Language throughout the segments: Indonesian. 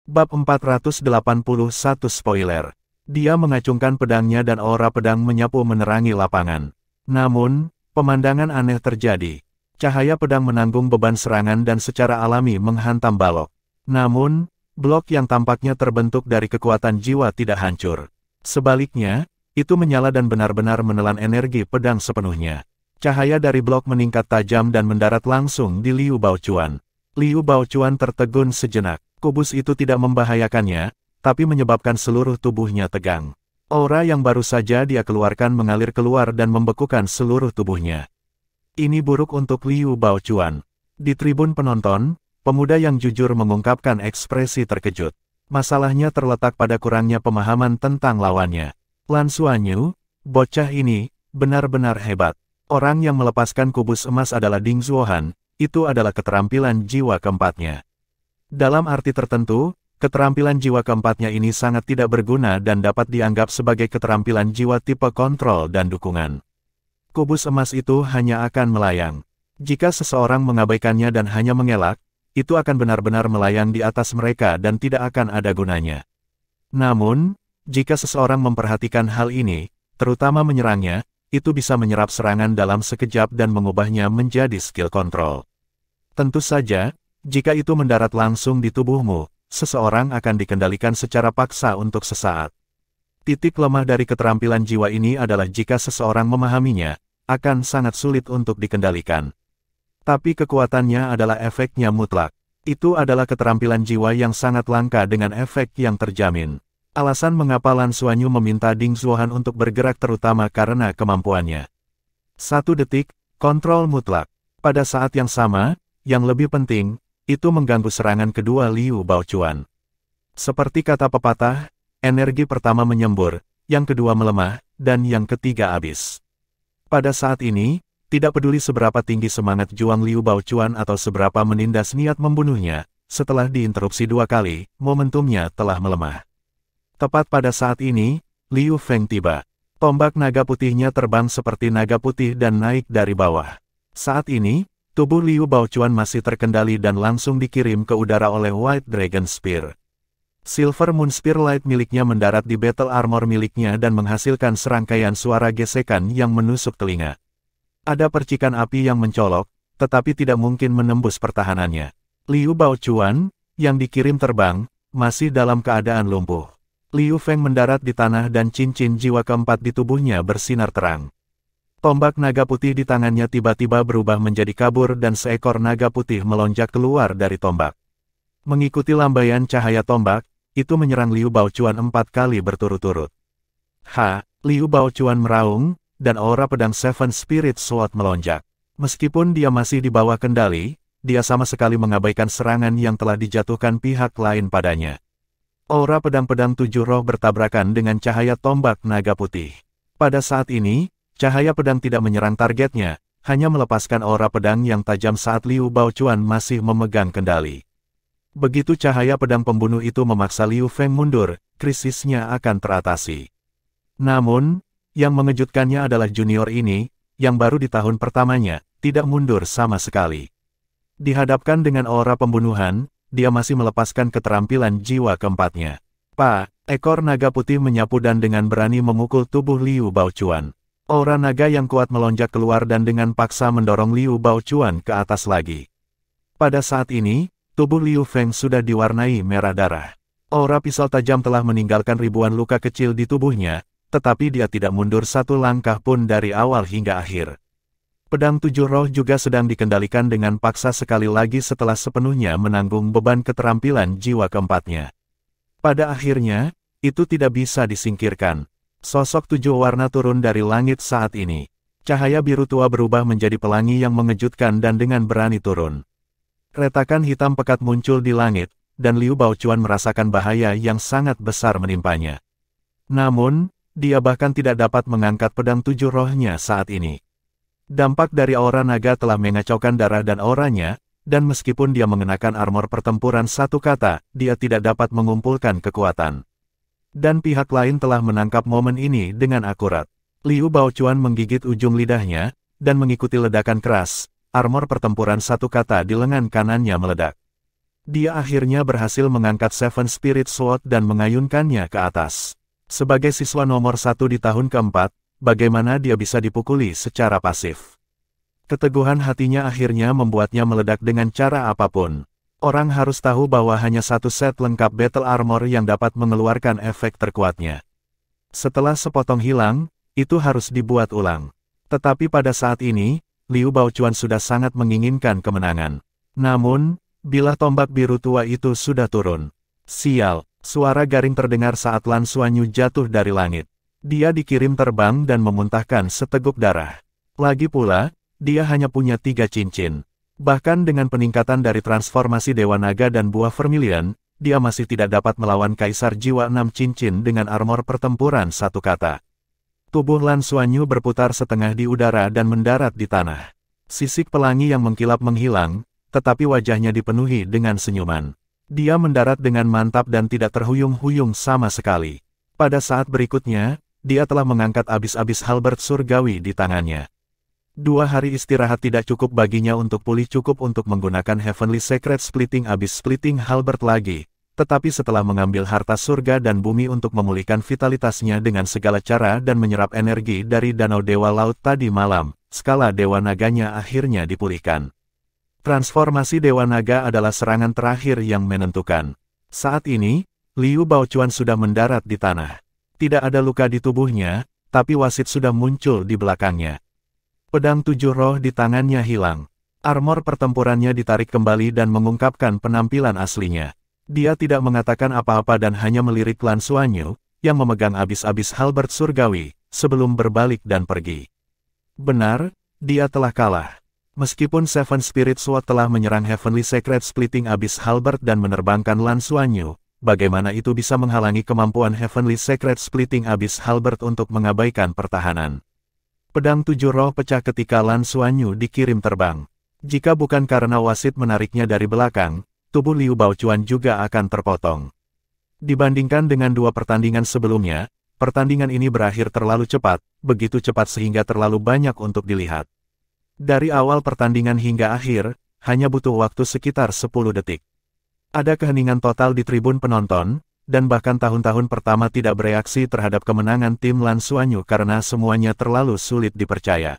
Bab 481 spoiler. Dia mengacungkan pedangnya dan aura pedang menyapu menerangi lapangan. Namun, pemandangan aneh terjadi. Cahaya pedang menanggung beban serangan dan secara alami menghantam balok. Namun, blok yang tampaknya terbentuk dari kekuatan jiwa tidak hancur. Sebaliknya, itu menyala dan benar-benar menelan energi pedang sepenuhnya. Cahaya dari blok meningkat tajam dan mendarat langsung di Liu Baochuan. Liu Baochuan tertegun sejenak. Kubus itu tidak membahayakannya, tapi menyebabkan seluruh tubuhnya tegang. Aura yang baru saja dia keluarkan mengalir keluar dan membekukan seluruh tubuhnya. Ini buruk untuk Liu Baochuan. Di tribun penonton, pemuda yang jujur mengungkapkan ekspresi terkejut. Masalahnya terletak pada kurangnya pemahaman tentang lawannya. Lan Xuanyu, bocah ini, benar-benar hebat. Orang yang melepaskan kubus emas adalah Ding Zuohan, itu adalah keterampilan jiwa keempatnya. Dalam arti tertentu, keterampilan jiwa keempatnya ini sangat tidak berguna dan dapat dianggap sebagai keterampilan jiwa tipe kontrol dan dukungan. Kubus emas itu hanya akan melayang. Jika seseorang mengabaikannya dan hanya mengelak, itu akan benar-benar melayang di atas mereka dan tidak akan ada gunanya. Namun, jika seseorang memperhatikan hal ini, terutama menyerangnya, itu bisa menyerap serangan dalam sekejap dan mengubahnya menjadi skill kontrol. Tentu saja, jika itu mendarat langsung di tubuhmu, seseorang akan dikendalikan secara paksa untuk sesaat. Titik lemah dari keterampilan jiwa ini adalah jika seseorang memahaminya, akan sangat sulit untuk dikendalikan. Tapi kekuatannya adalah efeknya mutlak. Itu adalah keterampilan jiwa yang sangat langka dengan efek yang terjamin. Alasan mengapa Lan Xuanyu meminta Ding Zuohan untuk bergerak terutama karena kemampuannya. 1 detik, kontrol mutlak. Pada saat yang sama, yang lebih penting, itu mengganggu serangan kedua Liu Baochuan. Seperti kata pepatah, energi pertama menyembur, yang kedua melemah, dan yang ketiga habis. Pada saat ini, tidak peduli seberapa tinggi semangat juang Liu Baochuan atau seberapa menindas niat membunuhnya, setelah diinterupsi 2 kali, momentumnya telah melemah. Tepat pada saat ini, Liu Feng tiba. Tombak naga putihnya terbang seperti naga putih dan naik dari bawah. Saat ini, tubuh Liu Baochuan masih terkendali dan langsung dikirim ke udara oleh White Dragon Spear. Silver Moon Spear Light miliknya mendarat di battle armor miliknya dan menghasilkan serangkaian suara gesekan yang menusuk telinga. Ada percikan api yang mencolok, tetapi tidak mungkin menembus pertahanannya. Liu Baochuan, yang dikirim terbang, masih dalam keadaan lumpuh. Liu Feng mendarat di tanah dan cincin jiwa keempat di tubuhnya bersinar terang. Tombak naga putih di tangannya tiba-tiba berubah menjadi kabur dan seekor naga putih melonjak keluar dari tombak. Mengikuti lambaian cahaya tombak, itu menyerang Liu Baochuan 4 kali berturut-turut. Liu Baochuan meraung, dan aura pedang Seven Spirit Sword melonjak. Meskipun dia masih di bawah kendali, dia sama sekali mengabaikan serangan yang telah dijatuhkan pihak lain padanya. Aura pedang-pedang 7 roh bertabrakan dengan cahaya tombak naga putih. Pada saat ini, cahaya pedang tidak menyerang targetnya, hanya melepaskan aura pedang yang tajam saat Liu Baochuan masih memegang kendali. Begitu cahaya pedang pembunuh itu memaksa Liu Feng mundur, krisisnya akan teratasi. Namun, yang mengejutkannya adalah junior ini, yang baru di tahun pertamanya, tidak mundur sama sekali. Dihadapkan dengan aura pembunuhan, dia masih melepaskan keterampilan jiwa keempatnya. Ekor naga putih menyapu dan dengan berani memukul tubuh Liu Baochuan. Aura naga yang kuat melonjak keluar dan dengan paksa mendorong Liu Baochuan ke atas lagi. Pada saat ini, tubuh Liu Feng sudah diwarnai merah darah. Aura pisau tajam telah meninggalkan ribuan luka kecil di tubuhnya, tetapi dia tidak mundur 1 langkah pun dari awal hingga akhir. Pedang 7 roh juga sedang dikendalikan dengan paksa sekali lagi setelah sepenuhnya menanggung beban keterampilan jiwa keempatnya. Pada akhirnya, itu tidak bisa disingkirkan. Sosok 7 warna turun dari langit saat ini. Cahaya biru tua berubah menjadi pelangi yang mengejutkan dan dengan berani turun. Retakan hitam pekat muncul di langit, dan Liu Baochuan merasakan bahaya yang sangat besar menimpanya. Namun, dia bahkan tidak dapat mengangkat pedang 7 rohnya saat ini. Dampak dari aura naga telah mengacaukan darah dan auranya, dan meskipun dia mengenakan armor pertempuran 1 kata, dia tidak dapat mengumpulkan kekuatan. Dan pihak lain telah menangkap momen ini dengan akurat. Liu Baochuan menggigit ujung lidahnya, dan mengikuti ledakan keras, armor pertempuran 1 kata di lengan kanannya meledak. Dia akhirnya berhasil mengangkat Seven Spirit Sword dan mengayunkannya ke atas. Sebagai siswa nomor 1 di tahun keempat, bagaimana dia bisa dipukuli secara pasif? Keteguhan hatinya akhirnya membuatnya meledak dengan cara apapun. Orang harus tahu bahwa hanya satu set lengkap battle armor yang dapat mengeluarkan efek terkuatnya. Setelah sepotong hilang, itu harus dibuat ulang. Tetapi pada saat ini, Liu Baochuan sudah sangat menginginkan kemenangan. Namun, bilah tombak biru tua itu sudah turun. Sial, suara garing terdengar saat Lan Xuanyu jatuh dari langit. Dia dikirim terbang dan memuntahkan seteguk darah. Lagi pula, dia hanya punya 3 cincin. Bahkan dengan peningkatan dari transformasi Dewa Naga dan Buah Vermilion, dia masih tidak dapat melawan Kaisar Jiwa 6 cincin dengan armor pertempuran satu kata. Tubuh Lan Xuanyu berputar setengah di udara dan mendarat di tanah. Sisik pelangi yang mengkilap menghilang, tetapi wajahnya dipenuhi dengan senyuman. Dia mendarat dengan mantap dan tidak terhuyung-huyung sama sekali. Pada saat berikutnya, dia telah mengangkat abis-abis halberd surgawi di tangannya. 2 hari istirahat tidak cukup baginya untuk pulih, cukup untuk menggunakan Heavenly Secret Splitting Abyss Splitting Halberd lagi. Tetapi setelah mengambil harta surga dan bumi untuk memulihkan vitalitasnya dengan segala cara dan menyerap energi dari Danau Dewa Laut tadi malam, skala Dewa Naganya akhirnya dipulihkan. Transformasi Dewa Naga adalah serangan terakhir yang menentukan. Saat ini, Liu Baochuan sudah mendarat di tanah. Tidak ada luka di tubuhnya, tapi wasit sudah muncul di belakangnya. Pedang 7 roh di tangannya hilang. Armor pertempurannya ditarik kembali dan mengungkapkan penampilan aslinya. Dia tidak mengatakan apa-apa dan hanya melirik Lan Xuanyu, yang memegang abis-abis halberd surgawi, sebelum berbalik dan pergi. Benar, dia telah kalah. Meskipun Seven Spirit Sword telah menyerang Heavenly Secret Splitting Abyss Halberd dan menerbangkan Lan Xuanyu, bagaimana itu bisa menghalangi kemampuan Heavenly Secret Splitting Abyss Halberd untuk mengabaikan pertahanan? Pedang 7 roh pecah ketika Lan Xuanyu dikirim terbang. Jika bukan karena wasit menariknya dari belakang, tubuh Liu Baochuan juga akan terpotong. Dibandingkan dengan 2 pertandingan sebelumnya, pertandingan ini berakhir terlalu cepat, begitu cepat sehingga terlalu banyak untuk dilihat. Dari awal pertandingan hingga akhir, hanya butuh waktu sekitar 10 detik. Ada keheningan total di tribun penonton, dan bahkan tahun-tahun pertama tidak bereaksi terhadap kemenangan tim Lan Xuanyu karena semuanya terlalu sulit dipercaya.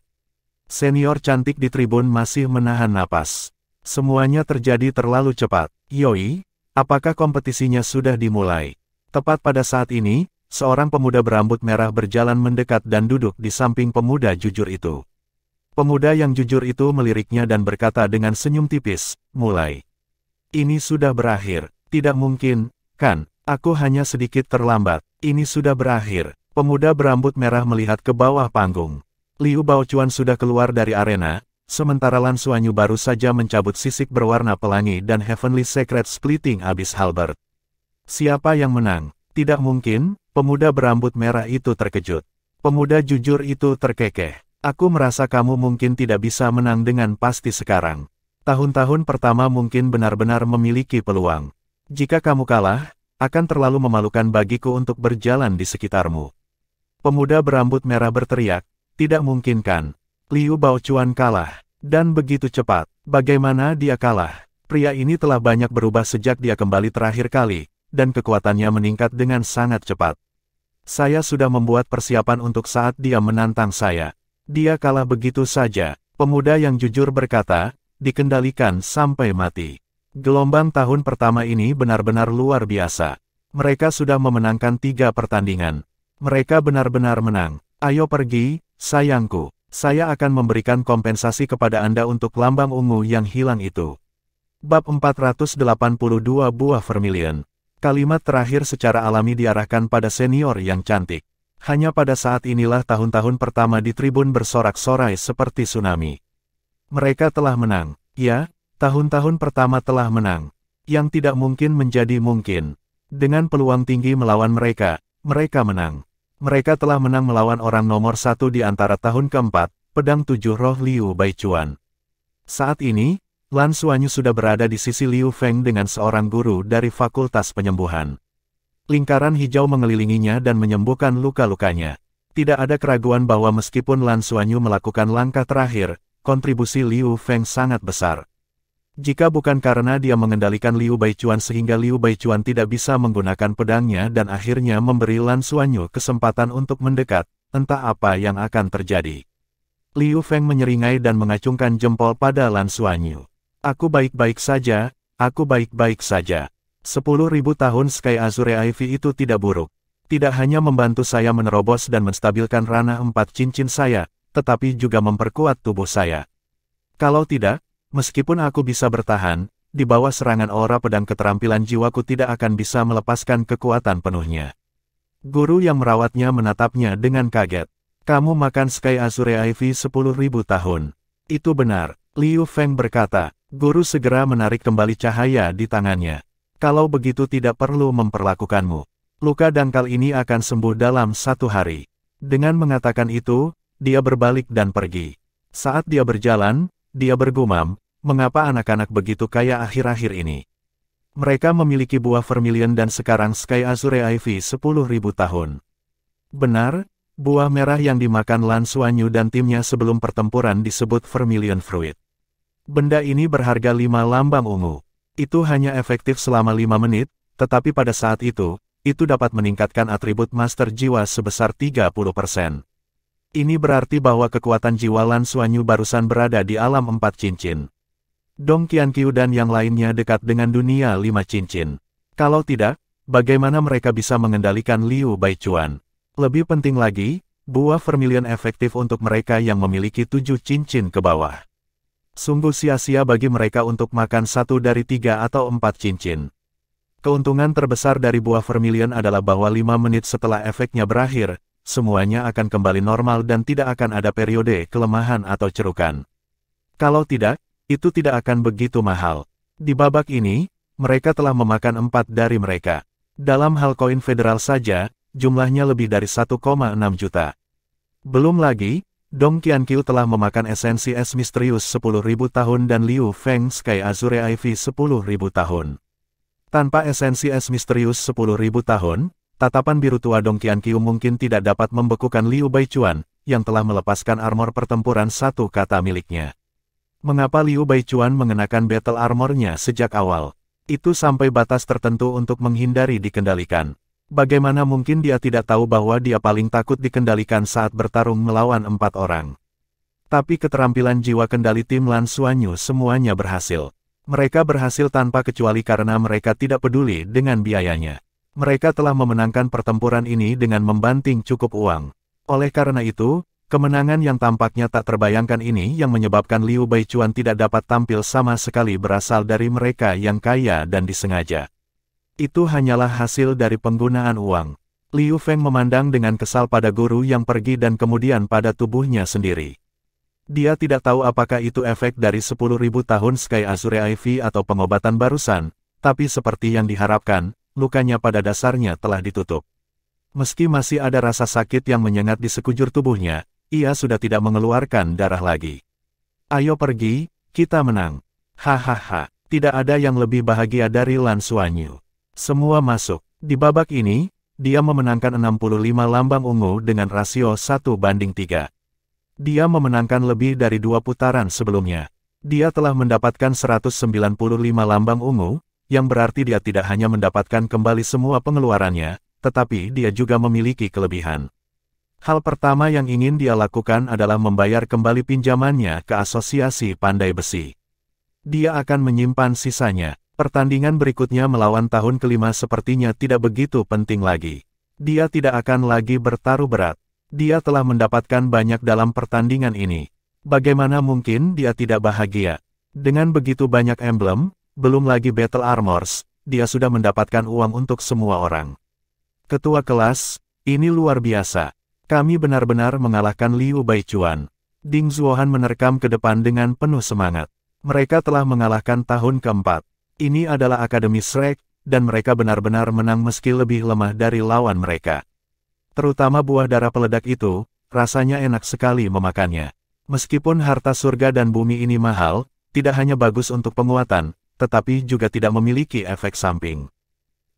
Senior cantik di tribun masih menahan napas. Semuanya terjadi terlalu cepat. Yoi, apakah kompetisinya sudah dimulai? Tepat pada saat ini, seorang pemuda berambut merah berjalan mendekat dan duduk di samping pemuda jujur itu. Pemuda yang jujur itu meliriknya dan berkata dengan senyum tipis, "Mulai. Ini sudah berakhir. Tidak mungkin, kan? Aku hanya sedikit terlambat. Ini sudah berakhir." Pemuda berambut merah melihat ke bawah panggung. Liu Baochuan sudah keluar dari arena, sementara Lan Xuanyu baru saja mencabut sisik berwarna pelangi dan Heavenly Secret Splitting Abyss Halberd. Siapa yang menang? Tidak mungkin, pemuda berambut merah itu terkejut. Pemuda jujur itu terkekeh. Aku merasa kamu mungkin tidak bisa menang dengan pasti sekarang. Tahun-tahun pertama mungkin benar-benar memiliki peluang. Jika kamu kalah, akan terlalu memalukan bagiku untuk berjalan di sekitarmu. Pemuda berambut merah berteriak, tidak mungkin kan? Liu Baochuan kalah. Dan begitu cepat. Bagaimana dia kalah? Pria ini telah banyak berubah sejak dia kembali terakhir kali, dan kekuatannya meningkat dengan sangat cepat. Saya sudah membuat persiapan untuk saat dia menantang saya. Dia kalah begitu saja, pemuda yang jujur berkata, dikendalikan sampai mati. Gelombang tahun pertama ini benar-benar luar biasa. Mereka sudah memenangkan 3 pertandingan. Mereka benar-benar menang. Ayo pergi, sayangku. Saya akan memberikan kompensasi kepada Anda untuk lambang ungu yang hilang itu. Bab 482 Buah Vermilion. Kalimat terakhir secara alami diarahkan pada senior yang cantik. Hanya pada saat inilah tahun-tahun pertama di tribun bersorak-sorai seperti tsunami. Mereka telah menang. Ya, tahun-tahun pertama telah menang. Yang tidak mungkin menjadi mungkin. Dengan peluang tinggi melawan mereka, mereka menang. Mereka telah menang melawan orang nomor 1 di antara tahun keempat, pedang 7 roh Liu Baichuan. Saat ini, Lan Xuanyu sudah berada di sisi Liu Feng dengan seorang guru dari Fakultas Penyembuhan. Lingkaran hijau mengelilinginya dan menyembuhkan luka-lukanya. Tidak ada keraguan bahwa meskipun Lan Xuanyu melakukan langkah terakhir, kontribusi Liu Feng sangat besar. Jika bukan karena dia mengendalikan Liu Baichuan sehingga Liu Baichuan tidak bisa menggunakan pedangnya dan akhirnya memberi Lan Xuanyu kesempatan untuk mendekat, entah apa yang akan terjadi. Liu Feng menyeringai dan mengacungkan jempol pada Lan Xuanyu. Aku baik-baik saja, aku baik-baik saja. 10.000 tahun Sky Azure Ivy itu tidak buruk. Tidak hanya membantu saya menerobos dan menstabilkan ranah 4 cincin saya, tetapi juga memperkuat tubuh saya. Kalau tidak, meskipun aku bisa bertahan, di bawah serangan aura pedang keterampilan jiwaku tidak akan bisa melepaskan kekuatan penuhnya. Guru yang merawatnya menatapnya dengan kaget. Kamu makan Sky Azure Ivy 10.000 tahun. Itu benar, Liu Feng berkata. Guru segera menarik kembali cahaya di tangannya. Kalau begitu tidak perlu memperlakukanmu. Luka dangkal ini akan sembuh dalam 1 hari. Dengan mengatakan itu, dia berbalik dan pergi. Saat dia berjalan, dia bergumam, mengapa anak-anak begitu kaya akhir-akhir ini? Mereka memiliki buah vermilion dan sekarang Sky Azure Ivy 10.000 tahun. Benar, buah merah yang dimakan Lan Xuanyu dan timnya sebelum pertempuran disebut vermilion fruit. Benda ini berharga 5 lambang ungu. Itu hanya efektif selama 5 menit, tetapi pada saat itu dapat meningkatkan atribut master jiwa sebesar 30%. Ini berarti bahwa kekuatan jiwa Lan Xuanyu barusan berada di alam 4 cincin. Dong Qianqiu dan yang lainnya dekat dengan dunia 5 cincin. Kalau tidak, bagaimana mereka bisa mengendalikan Liu Baichuan? Lebih penting lagi, buah vermilion efektif untuk mereka yang memiliki 7 cincin ke bawah. Sungguh sia-sia bagi mereka untuk makan 1 dari 3 atau 4 cincin. Keuntungan terbesar dari buah vermilion adalah bahwa 5 menit setelah efeknya berakhir, semuanya akan kembali normal dan tidak akan ada periode kelemahan atau cerukan. Kalau tidak, itu tidak akan begitu mahal. Di babak ini, mereka telah memakan 4 dari mereka. Dalam hal koin federal saja, jumlahnya lebih dari 1,6 juta. Belum lagi, Dong Qianqiu telah memakan esensi es misterius 10.000 tahun dan Liu Feng Sky Azure Ivy 10.000 tahun. Tanpa esensi es misterius 10.000 tahun, tatapan biru tua Dong Qianqiu mungkin tidak dapat membekukan Liu Baichuan, yang telah melepaskan armor pertempuran 1 kata miliknya. Mengapa Liu Baichuan mengenakan battle armornya sejak awal? Itu sampai batas tertentu untuk menghindari dikendalikan. Bagaimana mungkin dia tidak tahu bahwa dia paling takut dikendalikan saat bertarung melawan 4 orang? Tapi keterampilan jiwa kendali tim Lan Xuanyu semuanya berhasil. Mereka berhasil tanpa kecuali karena mereka tidak peduli dengan biayanya. Mereka telah memenangkan pertempuran ini dengan membanting cukup uang. Oleh karena itu, kemenangan yang tampaknya tak terbayangkan ini yang menyebabkan Liu Baichuan tidak dapat tampil sama sekali berasal dari mereka yang kaya dan disengaja. Itu hanyalah hasil dari penggunaan uang. Liu Feng memandang dengan kesal pada guru yang pergi dan kemudian pada tubuhnya sendiri. Dia tidak tahu apakah itu efek dari 10.000 tahun Sky Azure Ivy atau pengobatan barusan, tapi seperti yang diharapkan, lukanya pada dasarnya telah ditutup. Meski masih ada rasa sakit yang menyengat di sekujur tubuhnya, ia sudah tidak mengeluarkan darah lagi. Ayo pergi, kita menang. Hahaha, tidak ada yang lebih bahagia dari Lan Xuanyu. Semua masuk. Di babak ini, dia memenangkan 65 lambang ungu dengan rasio 1:3. Dia memenangkan lebih dari 2 putaran sebelumnya. Dia telah mendapatkan 195 lambang ungu, yang berarti dia tidak hanya mendapatkan kembali semua pengeluarannya, tetapi dia juga memiliki kelebihan. Hal pertama yang ingin dia lakukan adalah membayar kembali pinjamannya ke Asosiasi Pandai Besi. Dia akan menyimpan sisanya. Pertandingan berikutnya melawan tahun kelima sepertinya tidak begitu penting lagi. Dia tidak akan lagi bertaruh berat. Dia telah mendapatkan banyak dalam pertandingan ini. Bagaimana mungkin dia tidak bahagia? Dengan begitu banyak emblem, belum lagi battle armors, dia sudah mendapatkan uang untuk semua orang. Ketua kelas, ini luar biasa. Kami benar-benar mengalahkan Liu Baichuan. Ding Zuohan menerkam ke depan dengan penuh semangat. Mereka telah mengalahkan tahun keempat. Ini adalah Akademi Shrek, dan mereka benar-benar menang meski lebih lemah dari lawan mereka. Terutama buah darah peledak itu, rasanya enak sekali memakannya. Meskipun harta surga dan bumi ini mahal, tidak hanya bagus untuk penguatan, tetapi juga tidak memiliki efek samping.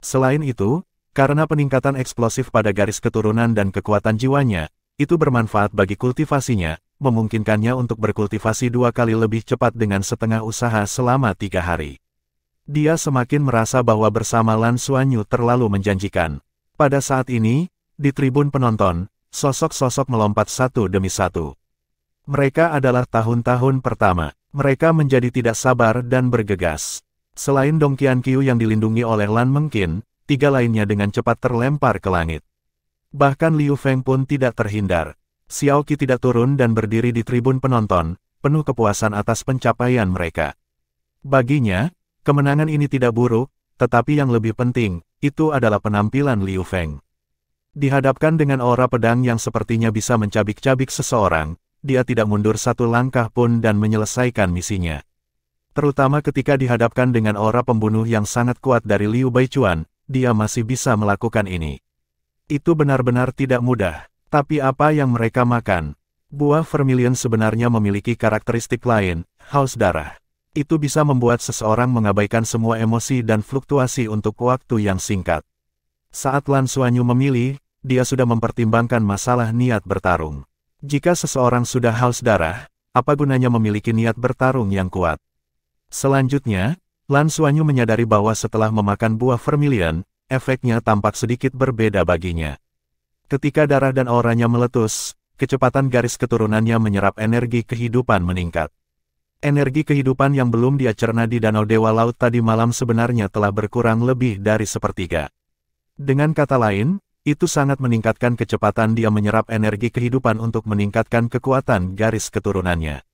Selain itu, karena peningkatan eksplosif pada garis keturunan dan kekuatan jiwanya, itu bermanfaat bagi kultivasinya, memungkinkannya untuk berkultivasi 2 kali lebih cepat dengan setengah usaha selama 3 hari. Dia semakin merasa bahwa bersama Lan Xuanyu terlalu menjanjikan. Pada saat ini, di tribun penonton, sosok-sosok melompat satu demi satu. Mereka adalah tahun-tahun pertama. Mereka menjadi tidak sabar dan bergegas. Selain Dong Qianqiu yang dilindungi oleh Lan Mengqin, 3 lainnya dengan cepat terlempar ke langit. Bahkan Liu Feng pun tidak terhindar. Xiao Qi tidak turun dan berdiri di tribun penonton, penuh kepuasan atas pencapaian mereka. Baginya, kemenangan ini tidak buruk, tetapi yang lebih penting, itu adalah penampilan Liu Feng. Dihadapkan dengan aura pedang yang sepertinya bisa mencabik-cabik seseorang, dia tidak mundur satu langkah pun dan menyelesaikan misinya. Terutama ketika dihadapkan dengan aura pembunuh yang sangat kuat dari Liu Baichuan, dia masih bisa melakukan ini. Itu benar-benar tidak mudah. Tapi apa yang mereka makan? Buah vermilion sebenarnya memiliki karakteristik lain, haus darah. Itu bisa membuat seseorang mengabaikan semua emosi dan fluktuasi untuk waktu yang singkat. Saat Lan Xuanyu memilih, dia sudah mempertimbangkan masalah niat bertarung. Jika seseorang sudah haus darah, apa gunanya memiliki niat bertarung yang kuat? Selanjutnya, Lan Xuanyu menyadari bahwa setelah memakan buah vermilion, efeknya tampak sedikit berbeda baginya. Ketika darah dan auranya meletus, kecepatan garis keturunannya menyerap energi kehidupan meningkat. Energi kehidupan yang belum dia cerna di Danau Dewa Laut tadi malam sebenarnya telah berkurang lebih dari sepertiga. Dengan kata lain, itu sangat meningkatkan kecepatan dia menyerap energi kehidupan untuk meningkatkan kekuatan garis keturunannya.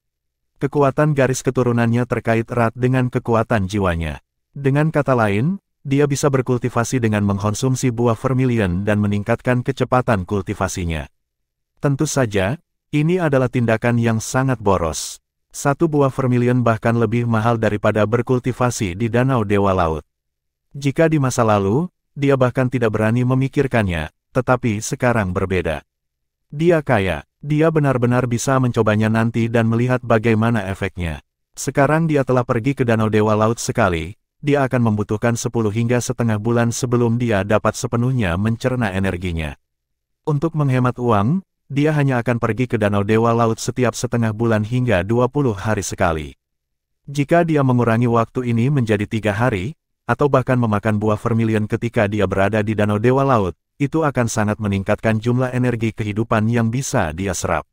Kekuatan garis keturunannya terkait erat dengan kekuatan jiwanya. Dengan kata lain, dia bisa berkultivasi dengan mengkonsumsi buah vermilion dan meningkatkan kecepatan kultivasinya. Tentu saja, ini adalah tindakan yang sangat boros. Satu buah vermilion bahkan lebih mahal daripada berkultivasi di Danau Dewa Laut. Jika di masa lalu, dia bahkan tidak berani memikirkannya, tetapi sekarang berbeda. Dia kaya, dia benar-benar bisa mencobanya nanti dan melihat bagaimana efeknya. Sekarang dia telah pergi ke Danau Dewa Laut sekali, dia akan membutuhkan 10 hingga setengah bulan sebelum dia dapat sepenuhnya mencerna energinya. Untuk menghemat uang, dia hanya akan pergi ke Danau Dewa Laut setiap setengah bulan hingga 20 hari sekali. Jika dia mengurangi waktu ini menjadi 3 hari, atau bahkan memakan buah vermilion ketika dia berada di Danau Dewa Laut, itu akan sangat meningkatkan jumlah energi kehidupan yang bisa dia serap.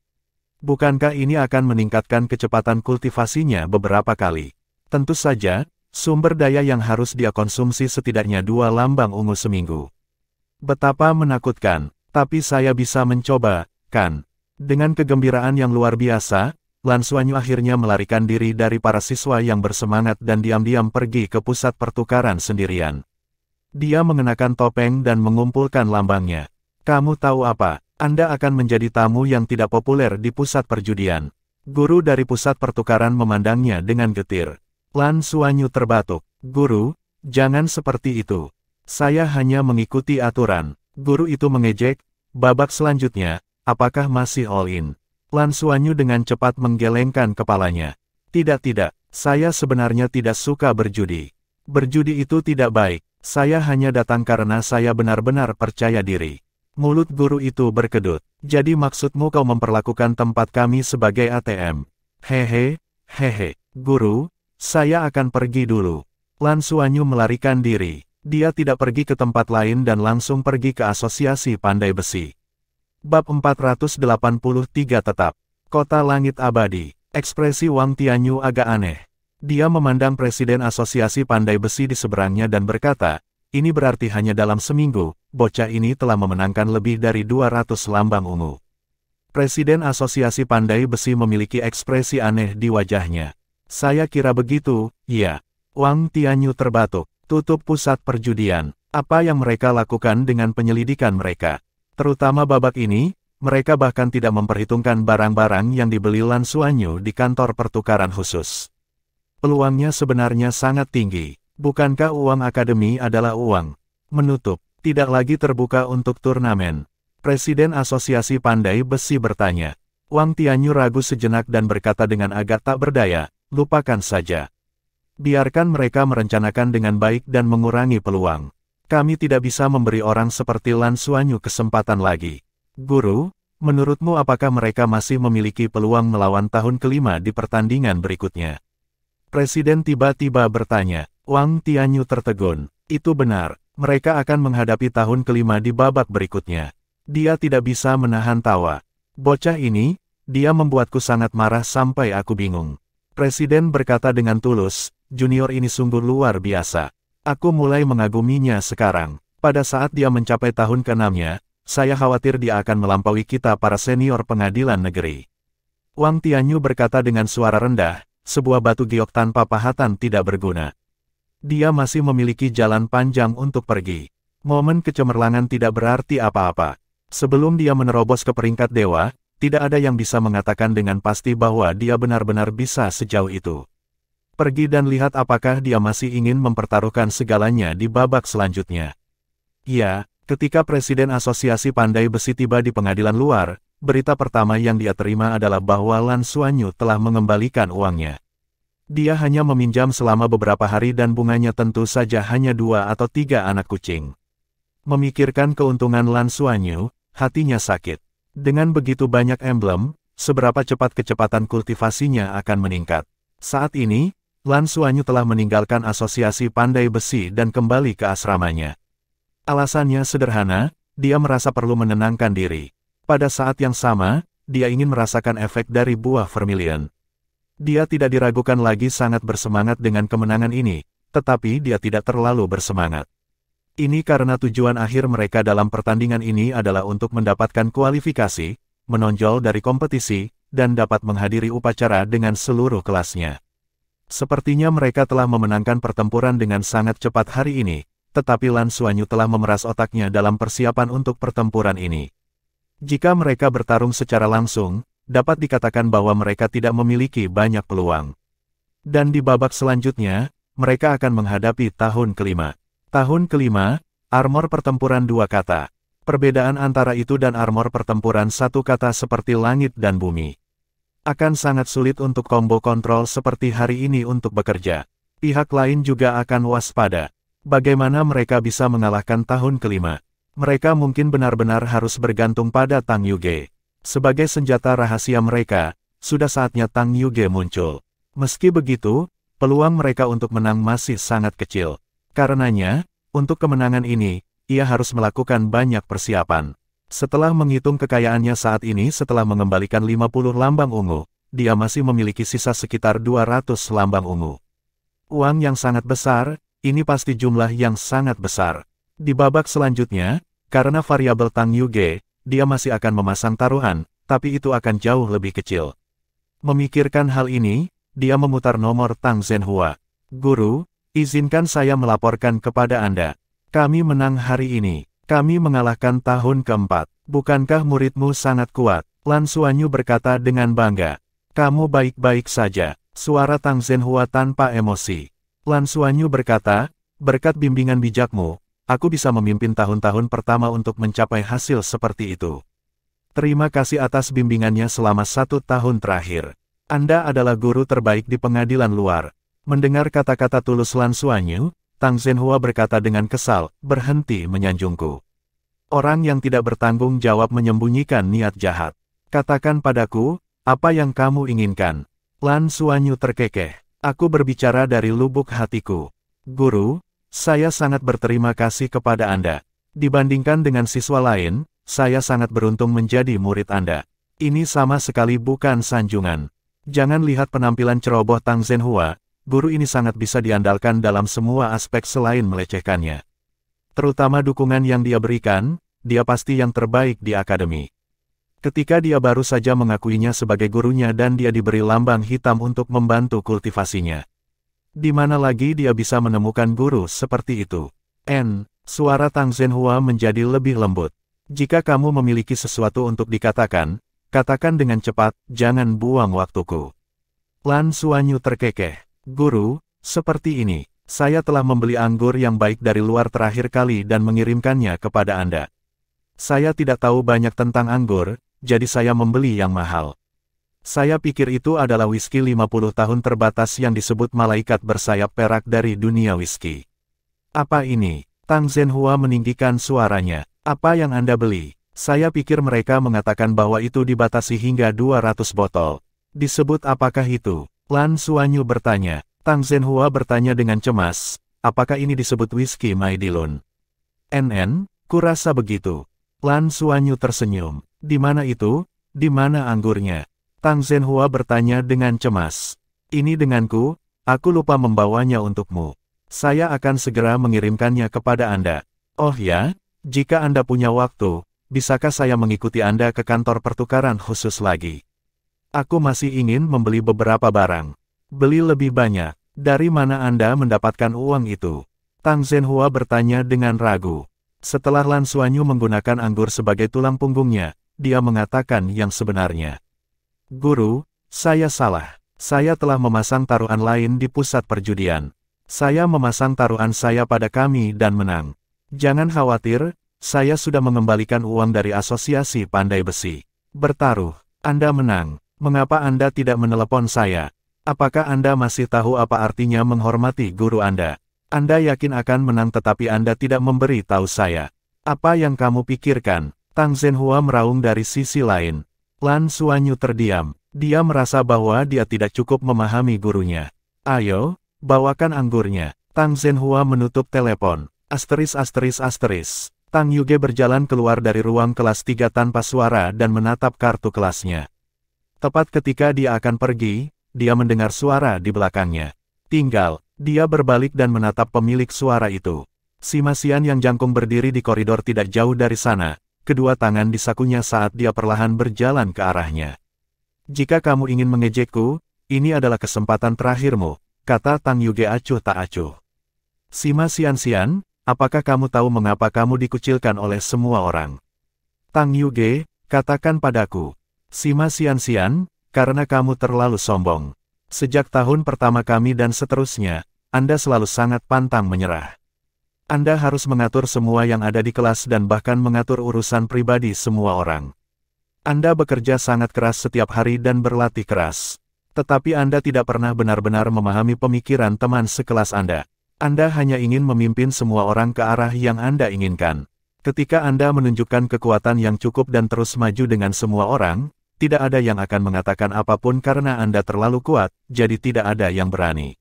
Bukankah ini akan meningkatkan kecepatan kultivasinya beberapa kali? Tentu saja, sumber daya yang harus dia konsumsi setidaknya 2 lambang ungu seminggu. Betapa menakutkan, tapi saya bisa mencoba, kan? Dengan kegembiraan yang luar biasa, Lan Xuanyu akhirnya melarikan diri dari para siswa yang bersemangat dan diam-diam pergi ke pusat pertukaran sendirian. Dia mengenakan topeng dan mengumpulkan lambangnya. Kamu tahu apa? Anda akan menjadi tamu yang tidak populer di pusat perjudian. Guru dari pusat pertukaran memandangnya dengan getir. Lan Xuanyu terbatuk. Guru, jangan seperti itu. Saya hanya mengikuti aturan. Guru itu mengejek. Babak selanjutnya, apakah masih all in? Lan Xuanyu dengan cepat menggelengkan kepalanya. Tidak, saya sebenarnya tidak suka berjudi. Berjudi itu tidak baik. Saya hanya datang karena saya benar-benar percaya diri. Mulut guru itu berkedut. Jadi maksudmu kau memperlakukan tempat kami sebagai ATM? Hehe, guru. Saya akan pergi dulu. Lan Xuanyu melarikan diri. Dia tidak pergi ke tempat lain dan langsung pergi ke Asosiasi Pandai Besi. Bab 483 tetap. Kota Langit Abadi. Ekspresi Wang Tianyu agak aneh. Dia memandang Presiden Asosiasi Pandai Besi di seberangnya dan berkata, ini berarti hanya dalam seminggu, bocah ini telah memenangkan lebih dari 200 lambang ungu. Presiden Asosiasi Pandai Besi memiliki ekspresi aneh di wajahnya. Saya kira begitu, ya. Wang Tianyu terbatuk. Tutup pusat perjudian. Apa yang mereka lakukan dengan penyelidikan mereka? Terutama babak ini, mereka bahkan tidak memperhitungkan barang-barang yang dibeli Lan Xuanyu di kantor pertukaran khusus. Peluangnya sebenarnya sangat tinggi. Bukankah uang akademi adalah uang menutup, tidak lagi terbuka untuk turnamen? Presiden Asosiasi Pandai Besi bertanya. Wang Tianyu ragu sejenak dan berkata dengan agak tak berdaya, lupakan saja. Biarkan mereka merencanakan dengan baik dan mengurangi peluang. Kami tidak bisa memberi orang seperti Lan Xuanyu kesempatan lagi. Guru, Menurutmu apakah mereka masih memiliki peluang melawan tahun kelima di pertandingan berikutnya? Presiden tiba-tiba bertanya. Wang Tianyu tertegun. Itu benar, mereka akan menghadapi tahun kelima di babak berikutnya. Dia tidak bisa menahan tawa. Bocah ini, dia membuatku sangat marah sampai aku bingung. Presiden berkata dengan tulus, junior ini sungguh luar biasa. Aku mulai mengaguminya sekarang. Pada saat dia mencapai tahun ke-6-nya, saya khawatir dia akan melampaui kita para senior pengadilan negeri. Wang Tianyu berkata dengan suara rendah, sebuah batu giok tanpa pahatan tidak berguna. Dia masih memiliki jalan panjang untuk pergi. Momen kecemerlangan tidak berarti apa-apa. Sebelum dia menerobos ke peringkat dewa, tidak ada yang bisa mengatakan dengan pasti bahwa dia benar-benar bisa sejauh itu. Pergi dan lihat apakah dia masih ingin mempertaruhkan segalanya di babak selanjutnya. Ya. Ketika Presiden Asosiasi Pandai Besi tiba di pengadilan luar, berita pertama yang dia terima adalah bahwa Lan Xuanyu telah mengembalikan uangnya. Dia hanya meminjam selama beberapa hari dan bunganya tentu saja hanya 2 atau 3 anak kucing. Memikirkan keuntungan Lan Xuanyu, hatinya sakit. Dengan begitu banyak emblem, seberapa cepat kecepatan kultivasinya akan meningkat. Saat ini, Lan Xuanyu telah meninggalkan Asosiasi Pandai Besi dan kembali ke asramanya. Alasannya sederhana, dia merasa perlu menenangkan diri. Pada saat yang sama, dia ingin merasakan efek dari buah vermilion. Dia tidak diragukan lagi sangat bersemangat dengan kemenangan ini, tetapi dia tidak terlalu bersemangat. Ini karena tujuan akhir mereka dalam pertandingan ini adalah untuk mendapatkan kualifikasi, menonjol dari kompetisi, dan dapat menghadiri upacara dengan seluruh kelasnya. Sepertinya mereka telah memenangkan pertempuran dengan sangat cepat hari ini. Tetapi Lan Xuanyu telah memeras otaknya dalam persiapan untuk pertempuran ini. Jika mereka bertarung secara langsung, dapat dikatakan bahwa mereka tidak memiliki banyak peluang. Dan di babak selanjutnya, mereka akan menghadapi tahun kelima. Tahun kelima, armor pertempuran 2 kata. Perbedaan antara itu dan armor pertempuran 1 kata seperti langit dan bumi. Akan sangat sulit untuk combo kontrol seperti hari ini untuk bekerja. Pihak lain juga akan waspada. Bagaimana mereka bisa mengalahkan tahun kelima? Mereka mungkin benar-benar harus bergantung pada Tang Yuge. Sebagai senjata rahasia mereka, sudah saatnya Tang Yuge muncul. Meski begitu, peluang mereka untuk menang masih sangat kecil. Karenanya, untuk kemenangan ini, ia harus melakukan banyak persiapan. Setelah menghitung kekayaannya saat ini setelah mengembalikan 50 lambang ungu, dia masih memiliki sisa sekitar 200 lambang ungu. Uang yang sangat besar. Ini pasti jumlah yang sangat besar. Di babak selanjutnya, karena variabel Tang Yuge, dia masih akan memasang taruhan, tapi itu akan jauh lebih kecil. Memikirkan hal ini, dia memutar nomor Tang Zhenhua. Guru, izinkan saya melaporkan kepada Anda. Kami menang hari ini. Kami mengalahkan tahun keempat. Bukankah muridmu sangat kuat? Lan Xuanyu berkata dengan bangga. Kamu baik-baik saja. Suara Tang Zhenhua tanpa emosi. Lan Xuanyu berkata, berkat bimbingan bijakmu, aku bisa memimpin tahun-tahun pertama untuk mencapai hasil seperti itu. Terima kasih atas bimbingannya selama 1 tahun terakhir. Anda adalah guru terbaik di pengadilan luar. Mendengar kata-kata tulus Lan Xuanyu, Tang Zhenhua berkata dengan kesal, berhenti menyanjungku. Orang yang tidak bertanggung jawab menyembunyikan niat jahat. Katakan padaku, apa yang kamu inginkan? Lan Xuanyu terkekeh. Aku berbicara dari lubuk hatiku. Guru, saya sangat berterima kasih kepada Anda. Dibandingkan dengan siswa lain, saya sangat beruntung menjadi murid Anda. Ini sama sekali bukan sanjungan. Jangan lihat penampilan ceroboh Tang Zhenhua, guru ini sangat bisa diandalkan dalam semua aspek selain melecehkannya. Terutama dukungan yang dia berikan, dia pasti yang terbaik di akademi. Ketika dia baru saja mengakuinya sebagai gurunya dan dia diberi lambang hitam untuk membantu kultivasinya. Di mana lagi dia bisa menemukan guru seperti itu? Suara Tang Zhenhua menjadi lebih lembut. Jika kamu memiliki sesuatu untuk dikatakan, katakan dengan cepat, jangan buang waktuku. Lan Xuanyu terkekeh. Guru, seperti ini, saya telah membeli anggur yang baik dari luar terakhir kali dan mengirimkannya kepada Anda. Saya tidak tahu banyak tentang anggur, jadi saya membeli yang mahal. Saya pikir itu adalah whisky 50 tahun terbatas yang disebut malaikat bersayap perak dari dunia whisky. Apa ini? Tang Zhenhua meninggikan suaranya. Apa yang Anda beli? Saya pikir mereka mengatakan bahwa itu dibatasi hingga 200 botol. Disebut apakah itu? Lan Xuanyu bertanya. Tang Zhenhua bertanya dengan cemas, apakah ini disebut whisky Maidilun? Kurasa begitu. Lan Xuanyu tersenyum. Di mana itu? Di mana anggurnya? Tang Zhenhua bertanya dengan cemas. Ini denganku, aku lupa membawanya untukmu. Saya akan segera mengirimkannya kepada Anda. Oh ya, jika Anda punya waktu, bisakah saya mengikuti Anda ke kantor pertukaran khusus lagi? Aku masih ingin membeli beberapa barang. Beli lebih banyak. Dari mana Anda mendapatkan uang itu? Tang Zhenhua bertanya dengan ragu. Setelah Lan Xuanyu menggunakan anggur sebagai tulang punggungnya, dia mengatakan yang sebenarnya. Guru, saya salah. Saya telah memasang taruhan lain di pusat perjudian. Saya memasang taruhan saya pada kami dan menang. Jangan khawatir, saya sudah mengembalikan uang dari asosiasi pandai besi. Bertaruh, Anda menang. Mengapa Anda tidak menelepon saya? Apakah Anda masih tahu apa artinya menghormati guru Anda? Anda yakin akan menang tetapi Anda tidak memberi tahu saya. Apa yang kamu pikirkan? Tang Zhenhua meraung dari sisi lain. Lan Xuanyu terdiam. Dia merasa bahwa dia tidak cukup memahami gurunya. Ayo, bawakan anggurnya. Tang Zhenhua menutup telepon. ****. Tang Yuge berjalan keluar dari ruang kelas 3 tanpa suara dan menatap kartu kelasnya. Tepat ketika dia akan pergi, dia mendengar suara di belakangnya. Tinggal, dia berbalik dan menatap pemilik suara itu. Sima Xian yang jangkung berdiri di koridor tidak jauh dari sana, kedua tangan di sakunya saat dia perlahan berjalan ke arahnya. Jika kamu ingin mengejekku, ini adalah kesempatan terakhirmu, kata Tang Yuge acuh tak acuh. Sima Xian, apakah kamu tahu mengapa kamu dikucilkan oleh semua orang? Tang Yuge, katakan padaku. Sima Xian, karena kamu terlalu sombong. Sejak tahun pertama kami dan seterusnya, Anda selalu sangat pantang menyerah. Anda harus mengatur semua yang ada di kelas dan bahkan mengatur urusan pribadi semua orang. Anda bekerja sangat keras setiap hari dan berlatih keras. Tetapi Anda tidak pernah benar-benar memahami pemikiran teman sekelas Anda. Anda hanya ingin memimpin semua orang ke arah yang Anda inginkan. Ketika Anda menunjukkan kekuatan yang cukup dan terus maju dengan semua orang, tidak ada yang akan mengatakan apapun karena Anda terlalu kuat, jadi tidak ada yang berani.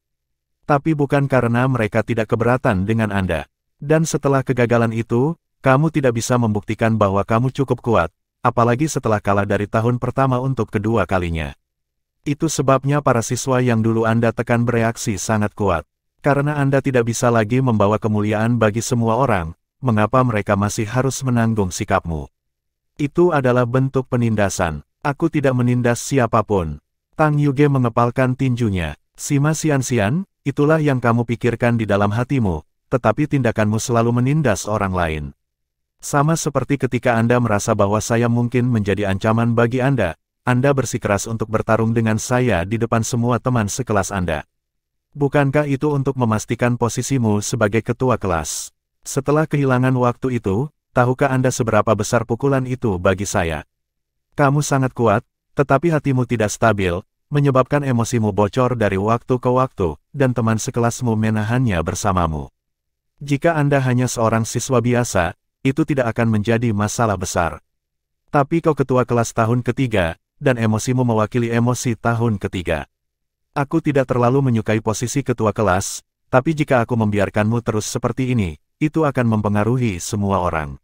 Tapi bukan karena mereka tidak keberatan dengan Anda. Dan setelah kegagalan itu, kamu tidak bisa membuktikan bahwa kamu cukup kuat, apalagi setelah kalah dari tahun pertama untuk kedua kalinya. Itu sebabnya para siswa yang dulu Anda tekan bereaksi sangat kuat. Karena Anda tidak bisa lagi membawa kemuliaan bagi semua orang, mengapa mereka masih harus menanggung sikapmu? Itu adalah bentuk penindasan. Aku tidak menindas siapapun. Tang Yuge mengepalkan tinjunya. Sima Xian, itulah yang kamu pikirkan di dalam hatimu, tetapi tindakanmu selalu menindas orang lain. Sama seperti ketika Anda merasa bahwa saya mungkin menjadi ancaman bagi Anda bersikeras untuk bertarung dengan saya di depan semua teman sekelas Anda. Bukankah itu untuk memastikan posisimu sebagai ketua kelas? Setelah kehilangan waktu itu, tahukah Anda seberapa besar pukulan itu bagi saya? Kamu sangat kuat, tetapi hatimu tidak stabil, menyebabkan emosimu bocor dari waktu ke waktu, dan teman sekelasmu menahannya bersamamu. Jika Anda hanya seorang siswa biasa, itu tidak akan menjadi masalah besar. Tapi kau ketua kelas tahun ketiga, dan emosimu mewakili emosi tahun ketiga. Aku tidak terlalu menyukai posisi ketua kelas, tapi jika aku membiarkanmu terus seperti ini, itu akan mempengaruhi semua orang.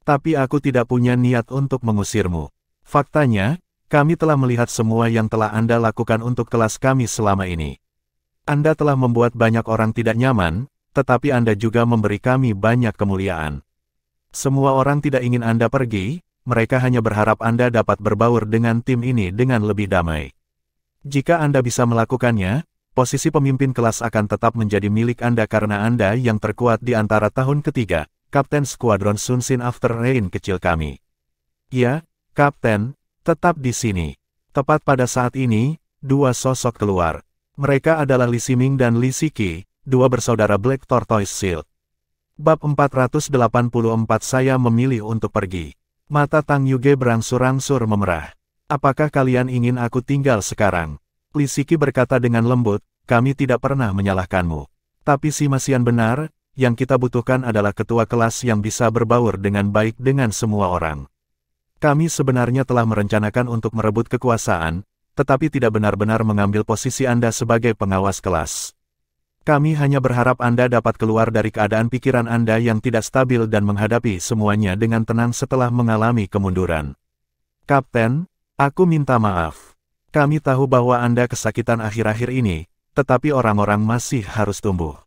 Tapi aku tidak punya niat untuk mengusirmu. Faktanya, kami telah melihat semua yang telah Anda lakukan untuk kelas kami selama ini. Anda telah membuat banyak orang tidak nyaman, tetapi Anda juga memberi kami banyak kemuliaan. Semua orang tidak ingin Anda pergi, mereka hanya berharap Anda dapat berbaur dengan tim ini dengan lebih damai. Jika Anda bisa melakukannya, posisi pemimpin kelas akan tetap menjadi milik Anda karena Anda yang terkuat di antara tahun ketiga, Kapten Skuadron Sunsin After Rain kecil kami. Ya, Kapten, tetap di sini. Tepat pada saat ini, dua sosok keluar. Mereka adalah Li Ximing dan Li Siki, dua bersaudara Black Tortoise Shield. Bab 484 saya memilih untuk pergi. Mata Tang Yuge berangsur-angsur memerah. Apakah kalian ingin aku tinggal sekarang? Li Siki berkata dengan lembut, kami tidak pernah menyalahkanmu. Tapi Sima Xian benar, yang kita butuhkan adalah ketua kelas yang bisa berbaur dengan baik dengan semua orang. Kami sebenarnya telah merencanakan untuk merebut kekuasaan, tetapi tidak benar-benar mengambil posisi Anda sebagai pengawas kelas. Kami hanya berharap Anda dapat keluar dari keadaan pikiran Anda yang tidak stabil dan menghadapi semuanya dengan tenang setelah mengalami kemunduran. Kapten, aku minta maaf. Kami tahu bahwa Anda kesakitan akhir-akhir ini, tetapi orang-orang masih harus tumbuh.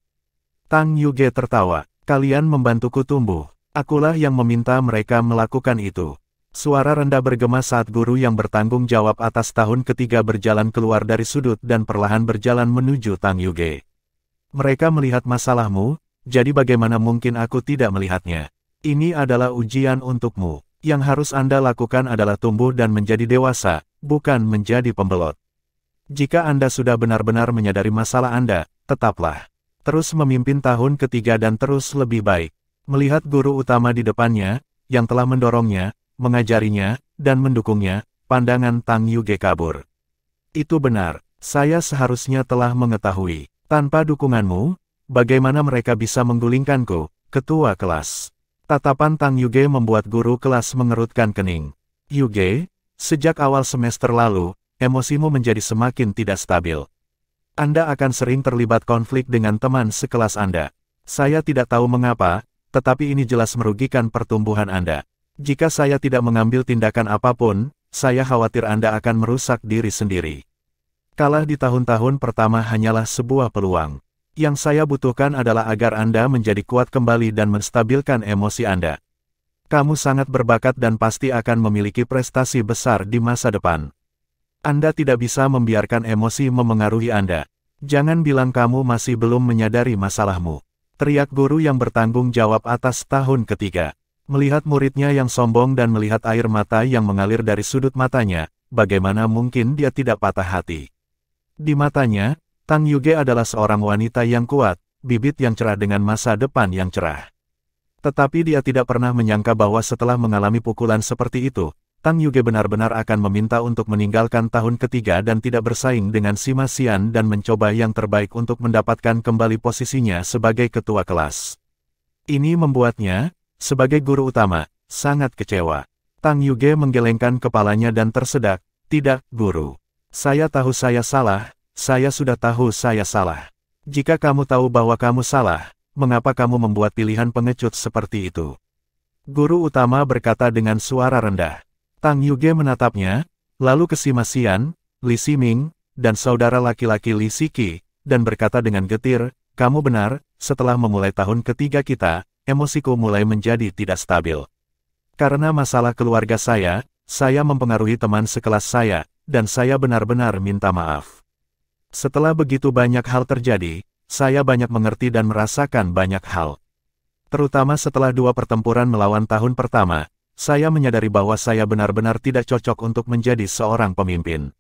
Tang Yuge tertawa. Kalian membantuku tumbuh. Akulah yang meminta mereka melakukan itu. Suara rendah bergema saat guru yang bertanggung jawab atas tahun ketiga berjalan keluar dari sudut dan perlahan berjalan menuju Tang Yuge. Mereka melihat masalahmu, jadi bagaimana mungkin aku tidak melihatnya? Ini adalah ujian untukmu. Yang harus Anda lakukan adalah tumbuh dan menjadi dewasa, bukan menjadi pembelot. Jika Anda sudah benar-benar menyadari masalah Anda, tetaplah terus memimpin tahun ketiga dan terus lebih baik. Melihat guru utama di depannya, yang telah mendorongnya, mengajarinya, dan mendukungnya, pandangan Tang Yuge kabur. Itu benar, saya seharusnya telah mengetahui. Tanpa dukunganmu, bagaimana mereka bisa menggulingkanku, ketua kelas? Tatapan Tang Yuge membuat guru kelas mengerutkan kening. Yuge, sejak awal semester lalu, emosimu menjadi semakin tidak stabil. Anda akan sering terlibat konflik dengan teman sekelas Anda. Saya tidak tahu mengapa, tetapi ini jelas merugikan pertumbuhan Anda. Jika saya tidak mengambil tindakan apapun, saya khawatir Anda akan merusak diri sendiri. Kalah di tahun-tahun pertama hanyalah sebuah peluang. Yang saya butuhkan adalah agar Anda menjadi kuat kembali dan menstabilkan emosi Anda. Kamu sangat berbakat dan pasti akan memiliki prestasi besar di masa depan. Anda tidak bisa membiarkan emosi memengaruhi Anda. Jangan bilang kamu masih belum menyadari masalahmu. Teriak guru yang bertanggung jawab atas tahun ketiga. Melihat muridnya yang sombong dan melihat air mata yang mengalir dari sudut matanya, bagaimana mungkin dia tidak patah hati? Di matanya, Tang Yuge adalah seorang wanita yang kuat, bibit yang cerah dengan masa depan yang cerah. Tetapi dia tidak pernah menyangka bahwa setelah mengalami pukulan seperti itu, Tang Yuge benar-benar akan meminta untuk meninggalkan tahun ketiga dan tidak bersaing dengan Sima Xian dan mencoba yang terbaik untuk mendapatkan kembali posisinya sebagai ketua kelas. Ini membuatnya, sebagai guru utama, sangat kecewa. Tang Yuge menggelengkan kepalanya dan tersedak, "Tidak, guru. Saya tahu saya salah, saya sudah tahu saya salah. Jika kamu tahu bahwa kamu salah, mengapa kamu membuat pilihan pengecut seperti itu?" Guru utama berkata dengan suara rendah. Tang Yuge menatapnya, lalu ke Sima Xian, Li Ximing, dan saudara laki-laki Li Xiki, dan berkata dengan getir, "Kamu benar, setelah memulai tahun ketiga kita, emosiku mulai menjadi tidak stabil. Karena masalah keluarga saya mempengaruhi teman sekelas saya, dan saya benar-benar minta maaf. Setelah begitu banyak hal terjadi, saya banyak mengerti dan merasakan banyak hal. Terutama setelah 2 pertempuran melawan tahun pertama, saya menyadari bahwa saya benar-benar tidak cocok untuk menjadi seorang pemimpin.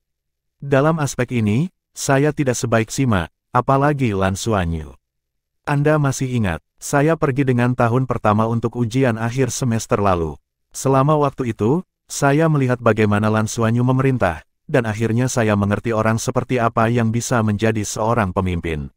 Dalam aspek ini, saya tidak sebaik Sima, apalagi Lan Xuanyu. Anda masih ingat, saya pergi dengan tahun pertama untuk ujian akhir semester lalu. Selama waktu itu, saya melihat bagaimana Lan Xuanyu memerintah, dan akhirnya saya mengerti orang seperti apa yang bisa menjadi seorang pemimpin.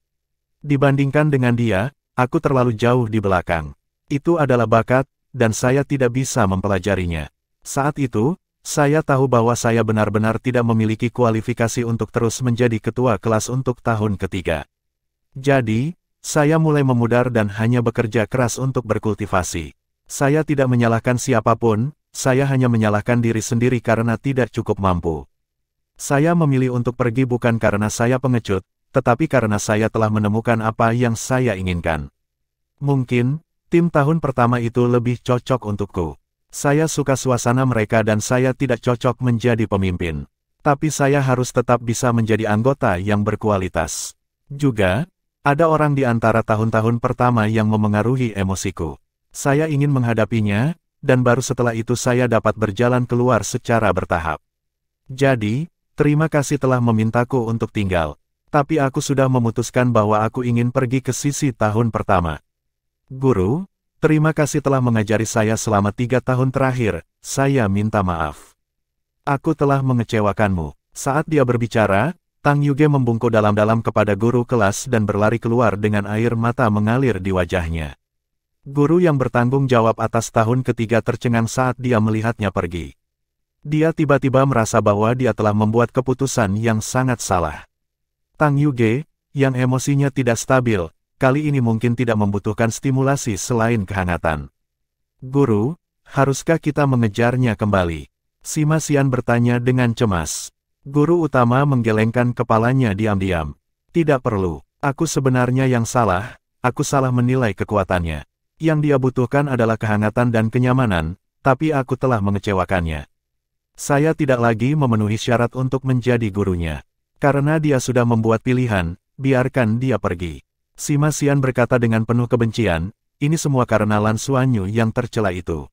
Dibandingkan dengan dia, aku terlalu jauh di belakang. Itu adalah bakat, dan saya tidak bisa mempelajarinya. Saat itu, saya tahu bahwa saya benar-benar tidak memiliki kualifikasi untuk terus menjadi ketua kelas untuk tahun ketiga. Jadi, saya mulai memudar dan hanya bekerja keras untuk berkultivasi. Saya tidak menyalahkan siapapun, saya hanya menyalahkan diri sendiri karena tidak cukup mampu. Saya memilih untuk pergi bukan karena saya pengecut, tetapi karena saya telah menemukan apa yang saya inginkan. Mungkin, tim tahun pertama itu lebih cocok untukku. Saya suka suasana mereka dan saya tidak cocok menjadi pemimpin. Tapi saya harus tetap bisa menjadi anggota yang berkualitas. Juga, ada orang di antara tahun-tahun pertama yang memengaruhi emosiku. Saya ingin menghadapinya, dan baru setelah itu saya dapat berjalan keluar secara bertahap. Jadi, terima kasih telah memintaku untuk tinggal. Tapi aku sudah memutuskan bahwa aku ingin pergi ke sisi tahun pertama. Guru, terima kasih telah mengajari saya selama 3 tahun terakhir, saya minta maaf. Aku telah mengecewakanmu. Saat dia berbicara, Tang Yuge membungkuk dalam-dalam kepada guru kelas dan berlari keluar dengan air mata mengalir di wajahnya. Guru yang bertanggung jawab atas tahun ketiga tercengang saat dia melihatnya pergi. Dia tiba-tiba merasa bahwa dia telah membuat keputusan yang sangat salah. Tang Yuge, yang emosinya tidak stabil, kali ini mungkin tidak membutuhkan stimulasi selain kehangatan. Guru, haruskah kita mengejarnya kembali? Sima Xian bertanya dengan cemas. Guru utama menggelengkan kepalanya diam-diam. Tidak perlu, aku sebenarnya yang salah, aku salah menilai kekuatannya. Yang dia butuhkan adalah kehangatan dan kenyamanan, tapi aku telah mengecewakannya. Saya tidak lagi memenuhi syarat untuk menjadi gurunya. Karena dia sudah membuat pilihan, biarkan dia pergi. Sima Xian berkata dengan penuh kebencian, ini semua karena Lan Xuanyu yang tercela itu.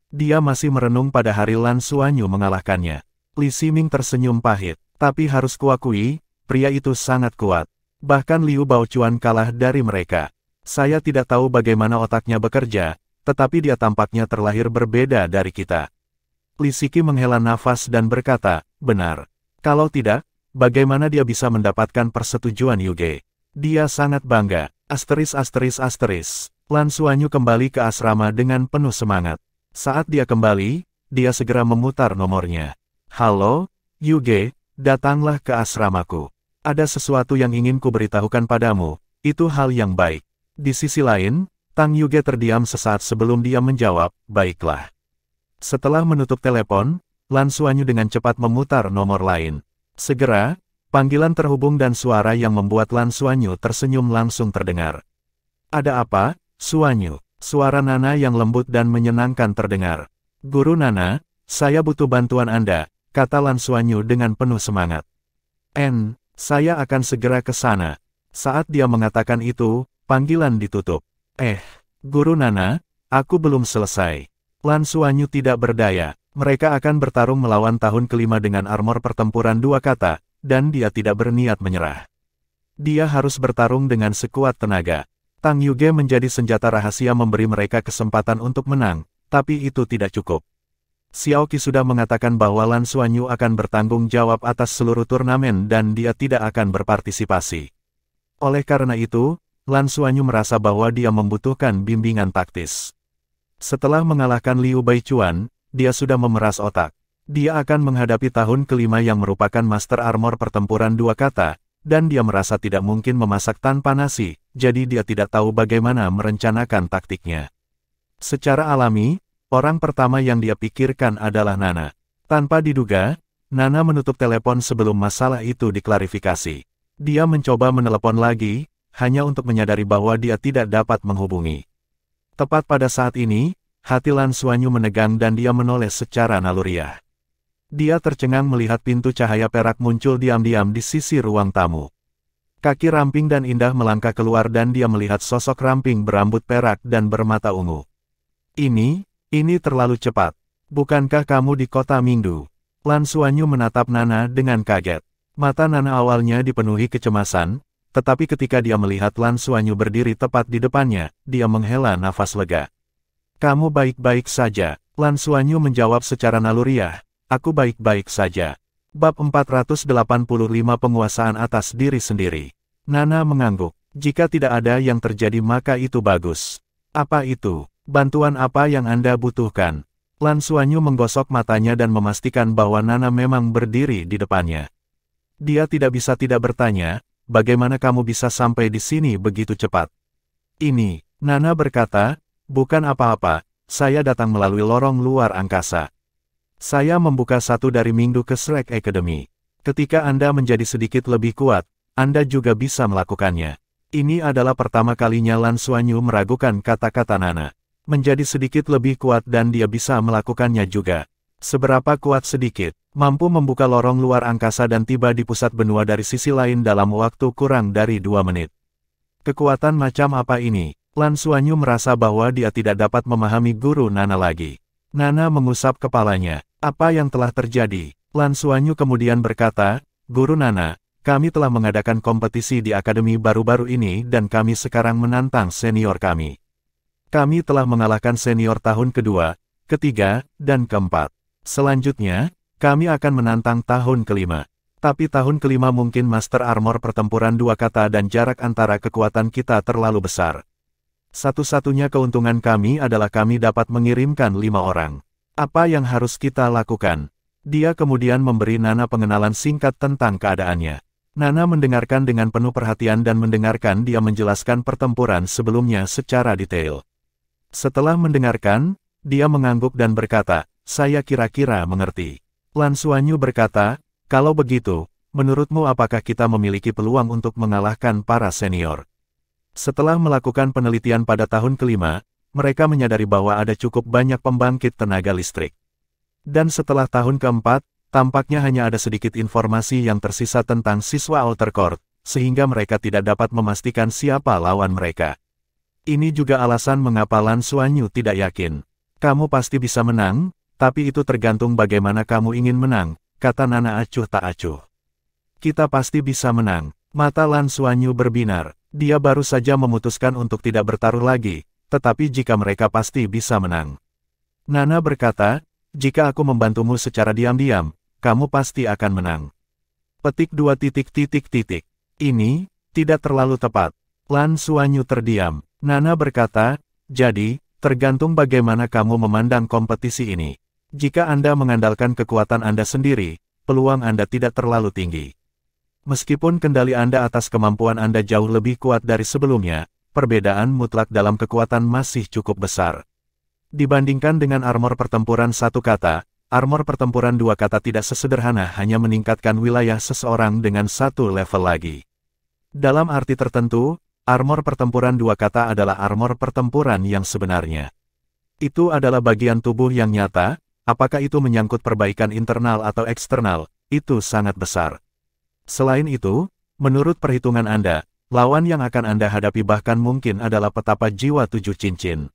Dia masih merenung pada hari Lan Xuanyu mengalahkannya. Li Ximing tersenyum pahit, tapi harus kuakui, pria itu sangat kuat. Bahkan Liu Baochuan kalah dari mereka. Saya tidak tahu bagaimana otaknya bekerja, tetapi dia tampaknya terlahir berbeda dari kita. Li Siki menghela nafas dan berkata, benar. Kalau tidak, bagaimana dia bisa mendapatkan persetujuan Yuge? Dia sangat bangga. ****. Lan Xuanyu kembali ke asrama dengan penuh semangat. Saat dia kembali, dia segera memutar nomornya. Halo, Yuge, datanglah ke asramaku. Ada sesuatu yang ingin kuberitahukan padamu, itu hal yang baik. Di sisi lain, Tang Yuge terdiam sesaat sebelum dia menjawab, baiklah. Setelah menutup telepon, Lan Xuanyu dengan cepat memutar nomor lain. Segera, panggilan terhubung dan suara yang membuat Lan Xuanyu tersenyum langsung terdengar. Ada apa, Xuanyu? Suara Nana yang lembut dan menyenangkan terdengar. Guru Nana, saya butuh bantuan Anda, kata Lan Xuanyu dengan penuh semangat. Saya akan segera ke sana. Saat dia mengatakan itu, panggilan ditutup. Guru Nana, aku belum selesai. Lan Xuanyu tidak berdaya. Mereka akan bertarung melawan tahun kelima dengan armor pertempuran dua kata, dan dia tidak berniat menyerah. Dia harus bertarung dengan sekuat tenaga. Tang Yuge menjadi senjata rahasia memberi mereka kesempatan untuk menang, tapi itu tidak cukup. Xiao Qi sudah mengatakan bahwa Lan Xuanyu akan bertanggung jawab atas seluruh turnamen dan dia tidak akan berpartisipasi. Oleh karena itu, Lan Xuanyu merasa bahwa dia membutuhkan bimbingan taktis. Setelah mengalahkan Liu Baichuan, dia sudah memeras otak. Dia akan menghadapi tahun kelima yang merupakan Master Armor pertempuran dua kata, dan dia merasa tidak mungkin memasak tanpa nasi, jadi dia tidak tahu bagaimana merencanakan taktiknya. Secara alami, orang pertama yang dia pikirkan adalah Nana. Tanpa diduga, Nana menutup telepon sebelum masalah itu diklarifikasi. Dia mencoba menelepon lagi, hanya untuk menyadari bahwa dia tidak dapat menghubungi. Tepat pada saat ini, hati Lan Xuanyu menegang dan dia menoleh secara naluriah. Dia tercengang melihat pintu cahaya perak muncul diam-diam di sisi ruang tamu. Kaki ramping dan indah melangkah keluar dan dia melihat sosok ramping berambut perak dan bermata ungu. Ini terlalu cepat. Bukankah kamu di kota Mingdu? Lan Xuanyu menatap Nana dengan kaget. Mata Nana awalnya dipenuhi kecemasan, tetapi ketika dia melihat Lan Xuanyu berdiri tepat di depannya, dia menghela nafas lega. Kamu baik-baik saja, Lan Xuanyu menjawab secara naluriah, aku baik-baik saja. Bab 485 Penguasaan atas diri sendiri. Nana mengangguk, jika tidak ada yang terjadi maka itu bagus. Apa itu? Bantuan apa yang Anda butuhkan? Lan Xuanyu menggosok matanya dan memastikan bahwa Nana memang berdiri di depannya. Dia tidak bisa tidak bertanya, bagaimana kamu bisa sampai di sini begitu cepat? Ini, Nana berkata, bukan apa-apa, saya datang melalui lorong luar angkasa. Saya membuka satu dari Mingdu ke Shrek Academy. Ketika Anda menjadi sedikit lebih kuat, Anda juga bisa melakukannya. Ini adalah pertama kalinya Lan Xuanyu meragukan kata-kata Nana. Menjadi sedikit lebih kuat dan dia bisa melakukannya juga. Seberapa kuat sedikit? Mampu membuka lorong luar angkasa dan tiba di pusat benua dari sisi lain dalam waktu kurang dari 2 menit. Kekuatan macam apa ini? Lan Xuanyu merasa bahwa dia tidak dapat memahami guru Nana lagi. Nana mengusap kepalanya. Apa yang telah terjadi? Lan Xuanyu kemudian berkata, Guru Nana, kami telah mengadakan kompetisi di akademi baru-baru ini dan kami sekarang menantang senior kami. Kami telah mengalahkan senior tahun kedua, ketiga, dan keempat. Selanjutnya, kami akan menantang tahun kelima. Tapi tahun kelima mungkin Master Armor pertempuran dua kata dan jarak antara kekuatan kita terlalu besar. Satu-satunya keuntungan kami adalah kami dapat mengirimkan 5 orang. Apa yang harus kita lakukan? Dia kemudian memberi Nana pengenalan singkat tentang keadaannya. Nana mendengarkan dengan penuh perhatian dan mendengarkan dia menjelaskan pertempuran sebelumnya secara detail. Setelah mendengarkan, dia mengangguk dan berkata, "Saya kira-kira mengerti." Lan Xuanyu berkata, "Kalau begitu, menurutmu apakah kita memiliki peluang untuk mengalahkan para senior?" Setelah melakukan penelitian pada tahun kelima, mereka menyadari bahwa ada cukup banyak pembangkit tenaga listrik. Dan setelah tahun keempat, tampaknya hanya ada sedikit informasi yang tersisa tentang siswa Outer Court, sehingga mereka tidak dapat memastikan siapa lawan mereka. Ini juga alasan mengapa Lan Xuanyu tidak yakin. "Kamu pasti bisa menang, tapi itu tergantung bagaimana kamu ingin menang," kata Nana acuh tak acuh. "Kita pasti bisa menang." Mata Lan Xuanyu berbinar. Dia baru saja memutuskan untuk tidak bertaruh lagi, tetapi jika mereka pasti bisa menang. Nana berkata, "Jika aku membantumu secara diam-diam, kamu pasti akan menang." Petik 2 titik. Ini tidak terlalu tepat. Lan Xuanyu terdiam. Nana berkata, "Jadi, tergantung bagaimana kamu memandang kompetisi ini. Jika Anda mengandalkan kekuatan Anda sendiri, peluang Anda tidak terlalu tinggi. Meskipun kendali Anda atas kemampuan Anda jauh lebih kuat dari sebelumnya, perbedaan mutlak dalam kekuatan masih cukup besar. Dibandingkan dengan armor pertempuran 1 kata, armor pertempuran 2 kata tidak sesederhana hanya meningkatkan wilayah seseorang dengan 1 level lagi. Dalam arti tertentu, armor pertempuran 2 kata adalah armor pertempuran yang sebenarnya. Itu adalah bagian tubuh yang nyata, apakah itu menyangkut perbaikan internal atau eksternal, itu sangat besar. Selain itu, menurut perhitungan Anda, lawan yang akan Anda hadapi bahkan mungkin adalah petapa jiwa 7 cincin.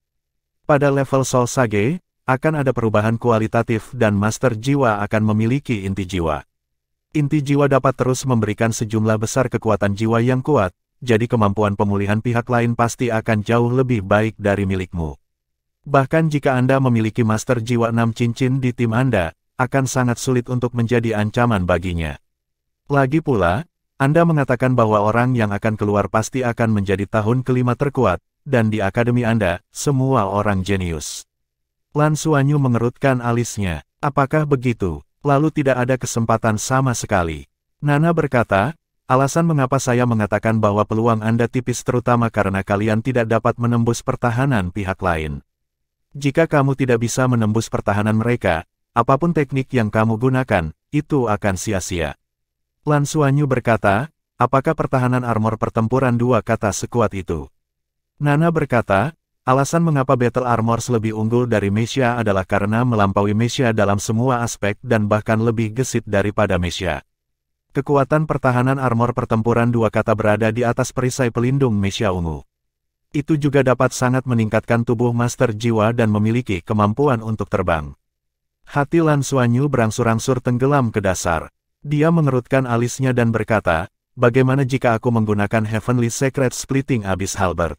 Pada level Soul Sage, akan ada perubahan kualitatif dan Master Jiwa akan memiliki inti jiwa. Inti jiwa dapat terus memberikan sejumlah besar kekuatan jiwa yang kuat, jadi kemampuan pemulihan pihak lain pasti akan jauh lebih baik dari milikmu. Bahkan jika Anda memiliki Master Jiwa 6 cincin di tim Anda, akan sangat sulit untuk menjadi ancaman baginya. Lagi pula, Anda mengatakan bahwa orang yang akan keluar pasti akan menjadi tahun kelima terkuat, dan di akademi Anda, semua orang jenius. Lan Xuanyu mengerutkan alisnya. "Apakah begitu? Lalu tidak ada kesempatan sama sekali?" Nana berkata, "Alasan mengapa saya mengatakan bahwa peluang Anda tipis terutama karena kalian tidak dapat menembus pertahanan pihak lain. Jika kamu tidak bisa menembus pertahanan mereka, apapun teknik yang kamu gunakan, itu akan sia-sia." Lan Xuanyu berkata, "Apakah pertahanan armor pertempuran 2 kata sekuat itu?" Nana berkata, "Alasan mengapa Battle Armors lebih unggul dari Meshia adalah karena melampaui Meshia dalam semua aspek dan bahkan lebih gesit daripada Meshia. Kekuatan pertahanan armor pertempuran 2 kata berada di atas perisai pelindung Meshia ungu. Itu juga dapat sangat meningkatkan tubuh Master Jiwa dan memiliki kemampuan untuk terbang." Hati Lan Xuanyu berangsur-angsur tenggelam ke dasar. Dia mengerutkan alisnya dan berkata, "Bagaimana jika aku menggunakan Heavenly Secret Splitting Abyss Halberd?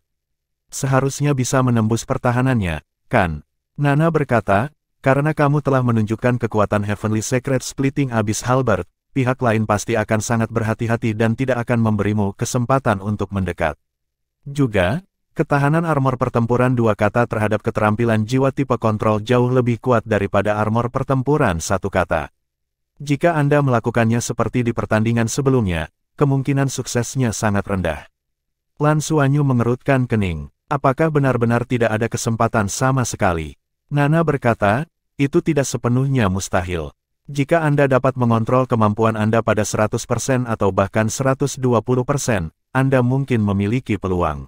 Seharusnya bisa menembus pertahanannya, kan?" Nana berkata, "Karena kamu telah menunjukkan kekuatan Heavenly Secret Splitting Abyss Halberd, pihak lain pasti akan sangat berhati-hati dan tidak akan memberimu kesempatan untuk mendekat. Juga, ketahanan armor pertempuran 2 kata terhadap keterampilan jiwa tipe kontrol jauh lebih kuat daripada armor pertempuran 1 kata. Jika Anda melakukannya seperti di pertandingan sebelumnya, kemungkinan suksesnya sangat rendah." Lan Xuanyu mengerutkan kening. "Apakah benar-benar tidak ada kesempatan sama sekali?" Nana berkata, "Itu tidak sepenuhnya mustahil. Jika Anda dapat mengontrol kemampuan Anda pada 100% atau bahkan 120%, Anda mungkin memiliki peluang.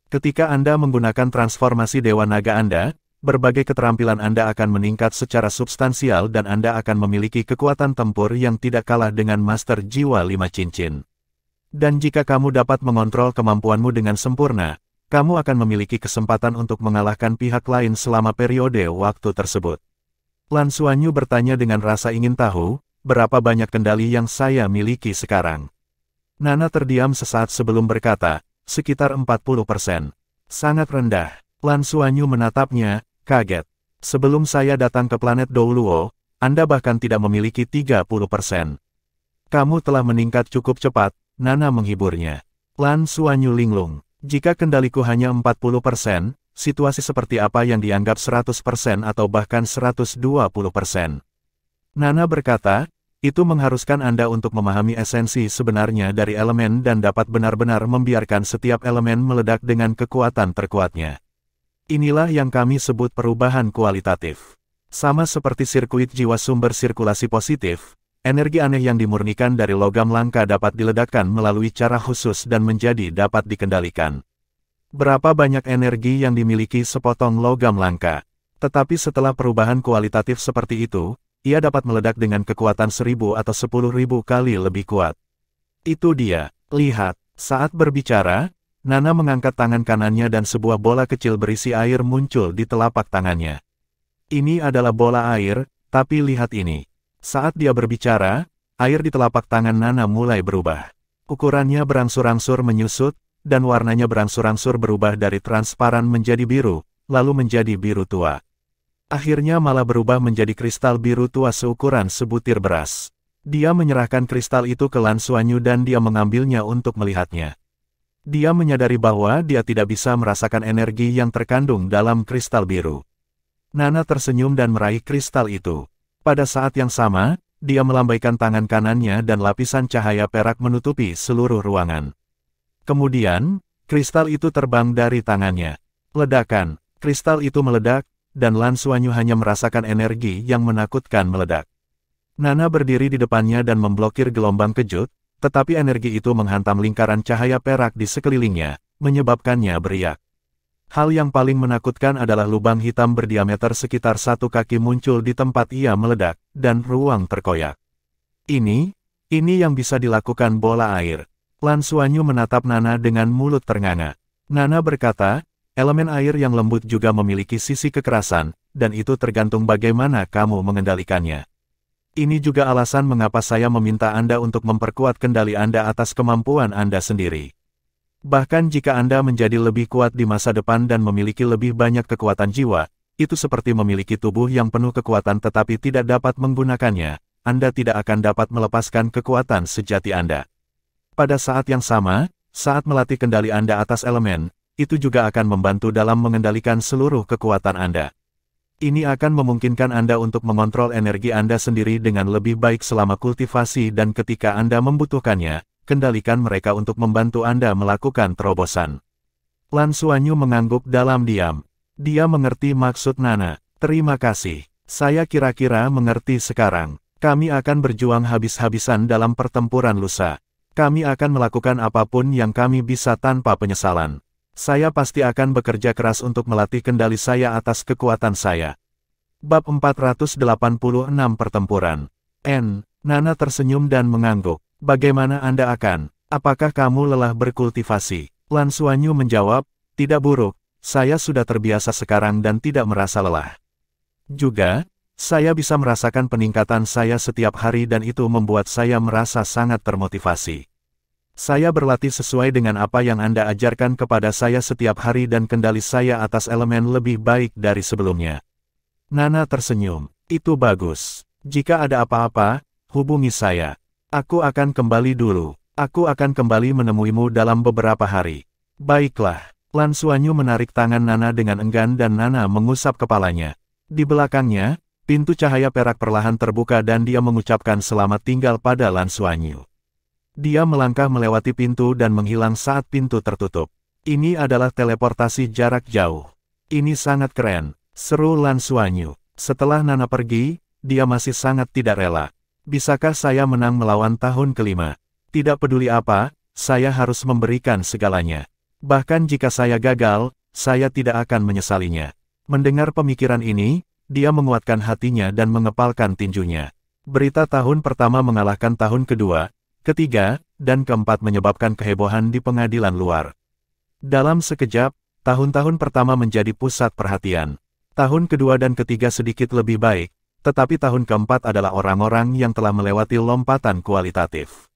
Ketika Anda menggunakan transformasi Dewa Naga Anda, berbagai keterampilan Anda akan meningkat secara substansial dan Anda akan memiliki kekuatan tempur yang tidak kalah dengan Master Jiwa 5 cincin. Dan jika kamu dapat mengontrol kemampuanmu dengan sempurna, kamu akan memiliki kesempatan untuk mengalahkan pihak lain selama periode waktu tersebut." Lan Xuanyu bertanya dengan rasa ingin tahu, "Berapa banyak kendali yang saya miliki sekarang?" Nana terdiam sesaat sebelum berkata, "Sekitar 40%. Sangat rendah." Lan Xuanyu menatapnya, kaget. "Sebelum saya datang ke planet Douluo, Anda bahkan tidak memiliki 30%. Kamu telah meningkat cukup cepat," Nana menghiburnya. Lan Xuanyu linglung. "Jika kendaliku hanya 40%, situasi seperti apa yang dianggap 100% atau bahkan 120%? Nana berkata, itu mengharuskan Anda untuk memahami esensi sebenarnya dari elemen dan dapat benar-benar membiarkan setiap elemen meledak dengan kekuatan terkuatnya. Inilah yang kami sebut perubahan kualitatif. Sama seperti sirkuit jiwa sumber sirkulasi positif, energi aneh yang dimurnikan dari logam langka dapat diledakkan melalui cara khusus dan menjadi dapat dikendalikan. Berapa banyak energi yang dimiliki sepotong logam langka? Tetapi setelah perubahan kualitatif seperti itu, ia dapat meledak dengan kekuatan 1000 atau 10.000 kali lebih kuat. Itu dia. Lihat, saat berbicara, Nana mengangkat tangan kanannya dan sebuah bola kecil berisi air muncul di telapak tangannya. Ini adalah bola air, tapi lihat ini. Saat dia berbicara, air di telapak tangan Nana mulai berubah. Ukurannya berangsur-angsur menyusut, dan warnanya berangsur-angsur berubah dari transparan menjadi biru, lalu menjadi biru tua. Akhirnya malah berubah menjadi kristal biru tua seukuran sebutir beras. Dia menyerahkan kristal itu ke Lan Xuanyu dan dia mengambilnya untuk melihatnya. Dia menyadari bahwa dia tidak bisa merasakan energi yang terkandung dalam kristal biru. Nana tersenyum dan meraih kristal itu. Pada saat yang sama, dia melambaikan tangan kanannya dan lapisan cahaya perak menutupi seluruh ruangan. Kemudian, kristal itu terbang dari tangannya. Ledakan, kristal itu meledak, dan Lan Xuanyu hanya merasakan energi yang menakutkan meledak. Nana berdiri di depannya dan memblokir gelombang kejut, tetapi energi itu menghantam lingkaran cahaya perak di sekelilingnya, menyebabkannya beriak. Hal yang paling menakutkan adalah lubang hitam berdiameter sekitar 1 kaki muncul di tempat ia meledak, dan ruang terkoyak. Ini yang bisa dilakukan bola air. Lan Xuanyu menatap Nana dengan mulut ternganga. Nana berkata, elemen air yang lembut juga memiliki sisi kekerasan, dan itu tergantung bagaimana kamu mengendalikannya. Ini juga alasan mengapa saya meminta Anda untuk memperkuat kendali Anda atas kemampuan Anda sendiri. Bahkan jika Anda menjadi lebih kuat di masa depan dan memiliki lebih banyak kekuatan jiwa, itu seperti memiliki tubuh yang penuh kekuatan tetapi tidak dapat menggunakannya, Anda tidak akan dapat melepaskan kekuatan sejati Anda. Pada saat yang sama, saat melatih kendali Anda atas elemen, itu juga akan membantu dalam mengendalikan seluruh kekuatan Anda. Ini akan memungkinkan Anda untuk mengontrol energi Anda sendiri dengan lebih baik selama kultivasi dan ketika Anda membutuhkannya, kendalikan mereka untuk membantu Anda melakukan terobosan. Lan Xuanyu mengangguk dalam diam. Dia mengerti maksud Nana. Terima kasih. Saya kira-kira mengerti sekarang. Kami akan berjuang habis-habisan dalam pertempuran lusa. Kami akan melakukan apapun yang kami bisa tanpa penyesalan. Saya pasti akan bekerja keras untuk melatih kendali saya atas kekuatan saya. Bab 486 Pertempuran. Nana tersenyum dan mengangguk. Bagaimana Anda akan? Apakah kamu lelah berkultivasi? Lan Xuanyu menjawab, tidak buruk, saya sudah terbiasa sekarang dan tidak merasa lelah. Juga, saya bisa merasakan peningkatan saya setiap hari dan itu membuat saya merasa sangat termotivasi. Saya berlatih sesuai dengan apa yang Anda ajarkan kepada saya setiap hari dan kendali saya atas elemen lebih baik dari sebelumnya. Nana tersenyum. Itu bagus. Jika ada apa-apa, hubungi saya. Aku akan kembali dulu. Aku akan kembali menemuimu dalam beberapa hari. Baiklah. Lan Xuanyu menarik tangan Nana dengan enggan dan Nana mengusap kepalanya. Di belakangnya, pintu cahaya perak perlahan terbuka dan dia mengucapkan selamat tinggal pada Lan Xuanyu. Dia melangkah melewati pintu dan menghilang saat pintu tertutup. Ini adalah teleportasi jarak jauh. Ini sangat keren, seru Lan Xuanyu. Setelah Nana pergi, dia masih sangat tidak rela. Bisakah saya menang melawan tahun kelima? Tidak peduli apa, saya harus memberikan segalanya. Bahkan jika saya gagal, saya tidak akan menyesalinya. Mendengar pemikiran ini, dia menguatkan hatinya dan mengepalkan tinjunya. Berita tahun pertama mengalahkan tahun kedua, ketiga, dan keempat menyebabkan kehebohan di pengadilan luar. Dalam sekejap, tahun-tahun pertama menjadi pusat perhatian. Tahun kedua dan ketiga sedikit lebih baik, tetapi tahun keempat adalah orang-orang yang telah melewati lompatan kualitatif.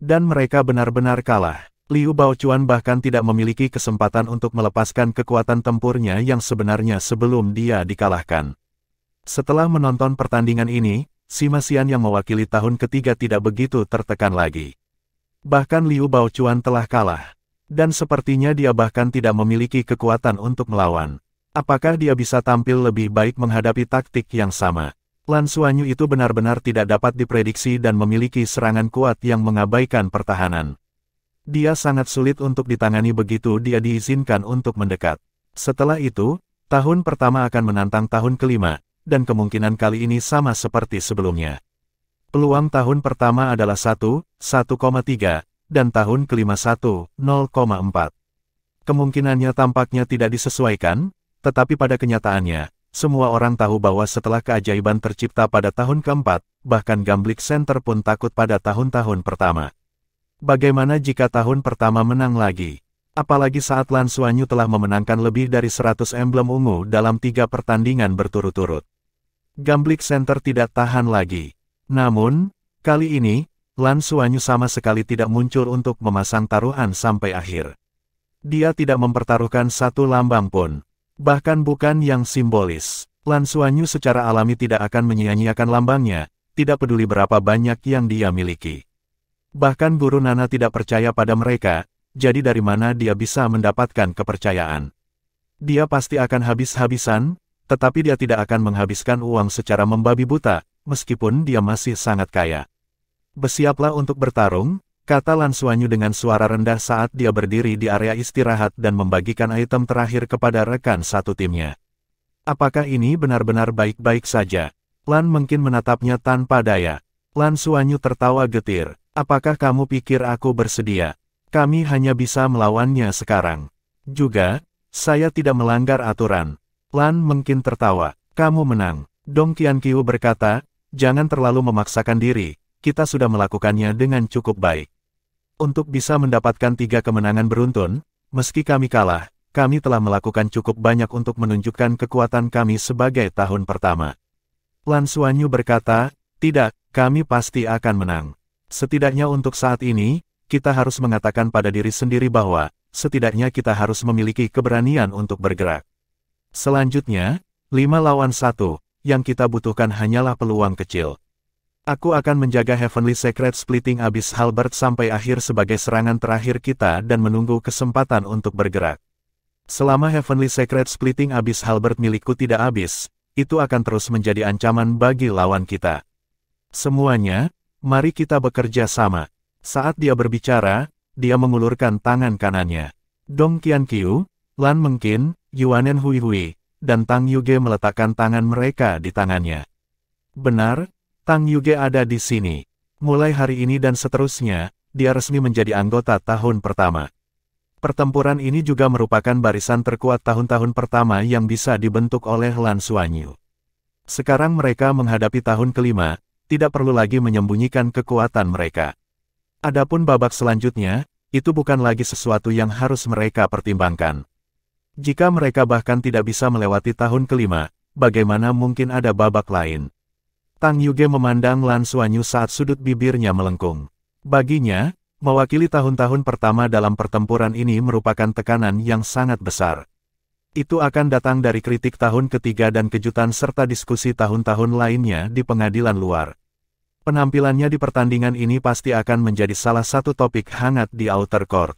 Dan mereka benar-benar kalah. Liu Baochuan bahkan tidak memiliki kesempatan untuk melepaskan kekuatan tempurnya yang sebenarnya sebelum dia dikalahkan. Setelah menonton pertandingan ini, Sima Xian yang mewakili tahun ketiga tidak begitu tertekan lagi. Bahkan Liu Baochuan telah kalah. Dan sepertinya dia bahkan tidak memiliki kekuatan untuk melawan. Apakah dia bisa tampil lebih baik menghadapi taktik yang sama? Lan Xuanyu itu benar-benar tidak dapat diprediksi dan memiliki serangan kuat yang mengabaikan pertahanan. Dia sangat sulit untuk ditangani begitu dia diizinkan untuk mendekat. Setelah itu, tahun pertama akan menantang tahun kelima, dan kemungkinan kali ini sama seperti sebelumnya. Peluang tahun pertama adalah 1,3, dan tahun kelima 1,04. Kemungkinannya tampaknya tidak disesuaikan, tetapi pada kenyataannya, semua orang tahu bahwa setelah keajaiban tercipta pada tahun keempat, bahkan Gambling Center pun takut pada tahun-tahun pertama. Bagaimana jika tahun pertama menang lagi? Apalagi saat Lan Xuanyu telah memenangkan lebih dari 100 emblem ungu dalam 3 pertandingan berturut-turut. Gambling Center tidak tahan lagi. Namun, kali ini, Lan Xuanyu sama sekali tidak muncul untuk memasang taruhan sampai akhir. Dia tidak mempertaruhkan satu lambang pun. Bahkan bukan yang simbolis. Lan Xuanyu secara alami tidak akan menyia-nyiakan lambangnya, tidak peduli berapa banyak yang dia miliki. Bahkan Guru Nana tidak percaya pada mereka, jadi dari mana dia bisa mendapatkan kepercayaan? Dia pasti akan habis-habisan, tetapi dia tidak akan menghabiskan uang secara membabi buta, meskipun dia masih sangat kaya. Bersiaplah untuk bertarung, kata Lan Xuanyu dengan suara rendah saat dia berdiri di area istirahat dan membagikan item terakhir kepada rekan satu timnya. Apakah ini benar-benar baik-baik saja? Lan mungkin menatapnya tanpa daya. Lan Xuanyu tertawa getir. Apakah kamu pikir aku bersedia? Kami hanya bisa melawannya sekarang. Juga, saya tidak melanggar aturan. Lan mungkin tertawa. Kamu menang. Dong Qianqiu berkata, jangan terlalu memaksakan diri, kita sudah melakukannya dengan cukup baik. Untuk bisa mendapatkan 3 kemenangan beruntun, meski kami kalah, kami telah melakukan cukup banyak untuk menunjukkan kekuatan kami sebagai tahun pertama. Lan Xuanyu berkata, tidak, kami pasti akan menang. Setidaknya untuk saat ini, kita harus mengatakan pada diri sendiri bahwa, setidaknya kita harus memiliki keberanian untuk bergerak. Selanjutnya, 5 lawan 1, yang kita butuhkan hanyalah peluang kecil. Aku akan menjaga Heavenly Secret Splitting Abyss Halberd sampai akhir sebagai serangan terakhir kita dan menunggu kesempatan untuk bergerak. Selama Heavenly Secret Splitting Abyss Halberd milikku tidak habis, itu akan terus menjadi ancaman bagi lawan kita. Semuanya, mari kita bekerja sama. Saat dia berbicara, dia mengulurkan tangan kanannya. Dong Qianqiu, Lan Mengqin, Yuanen Huihui, dan Tang Yuge meletakkan tangan mereka di tangannya. Benar, Tang Yuge ada di sini. Mulai hari ini dan seterusnya, dia resmi menjadi anggota tahun pertama. Pertempuran ini juga merupakan barisan terkuat tahun-tahun pertama yang bisa dibentuk oleh Lan Xuanyu. Sekarang mereka menghadapi tahun kelima, tidak perlu lagi menyembunyikan kekuatan mereka. Adapun babak selanjutnya, itu bukan lagi sesuatu yang harus mereka pertimbangkan. Jika mereka bahkan tidak bisa melewati tahun kelima, bagaimana mungkin ada babak lain? Tang Yuge memandang Lan Xuanyu saat sudut bibirnya melengkung. Baginya, mewakili tahun-tahun pertama dalam pertempuran ini merupakan tekanan yang sangat besar. Itu akan datang dari kritik tahun ketiga dan kejutan serta diskusi tahun-tahun lainnya di pengadilan luar. Penampilannya di pertandingan ini pasti akan menjadi salah satu topik hangat di Outer Court.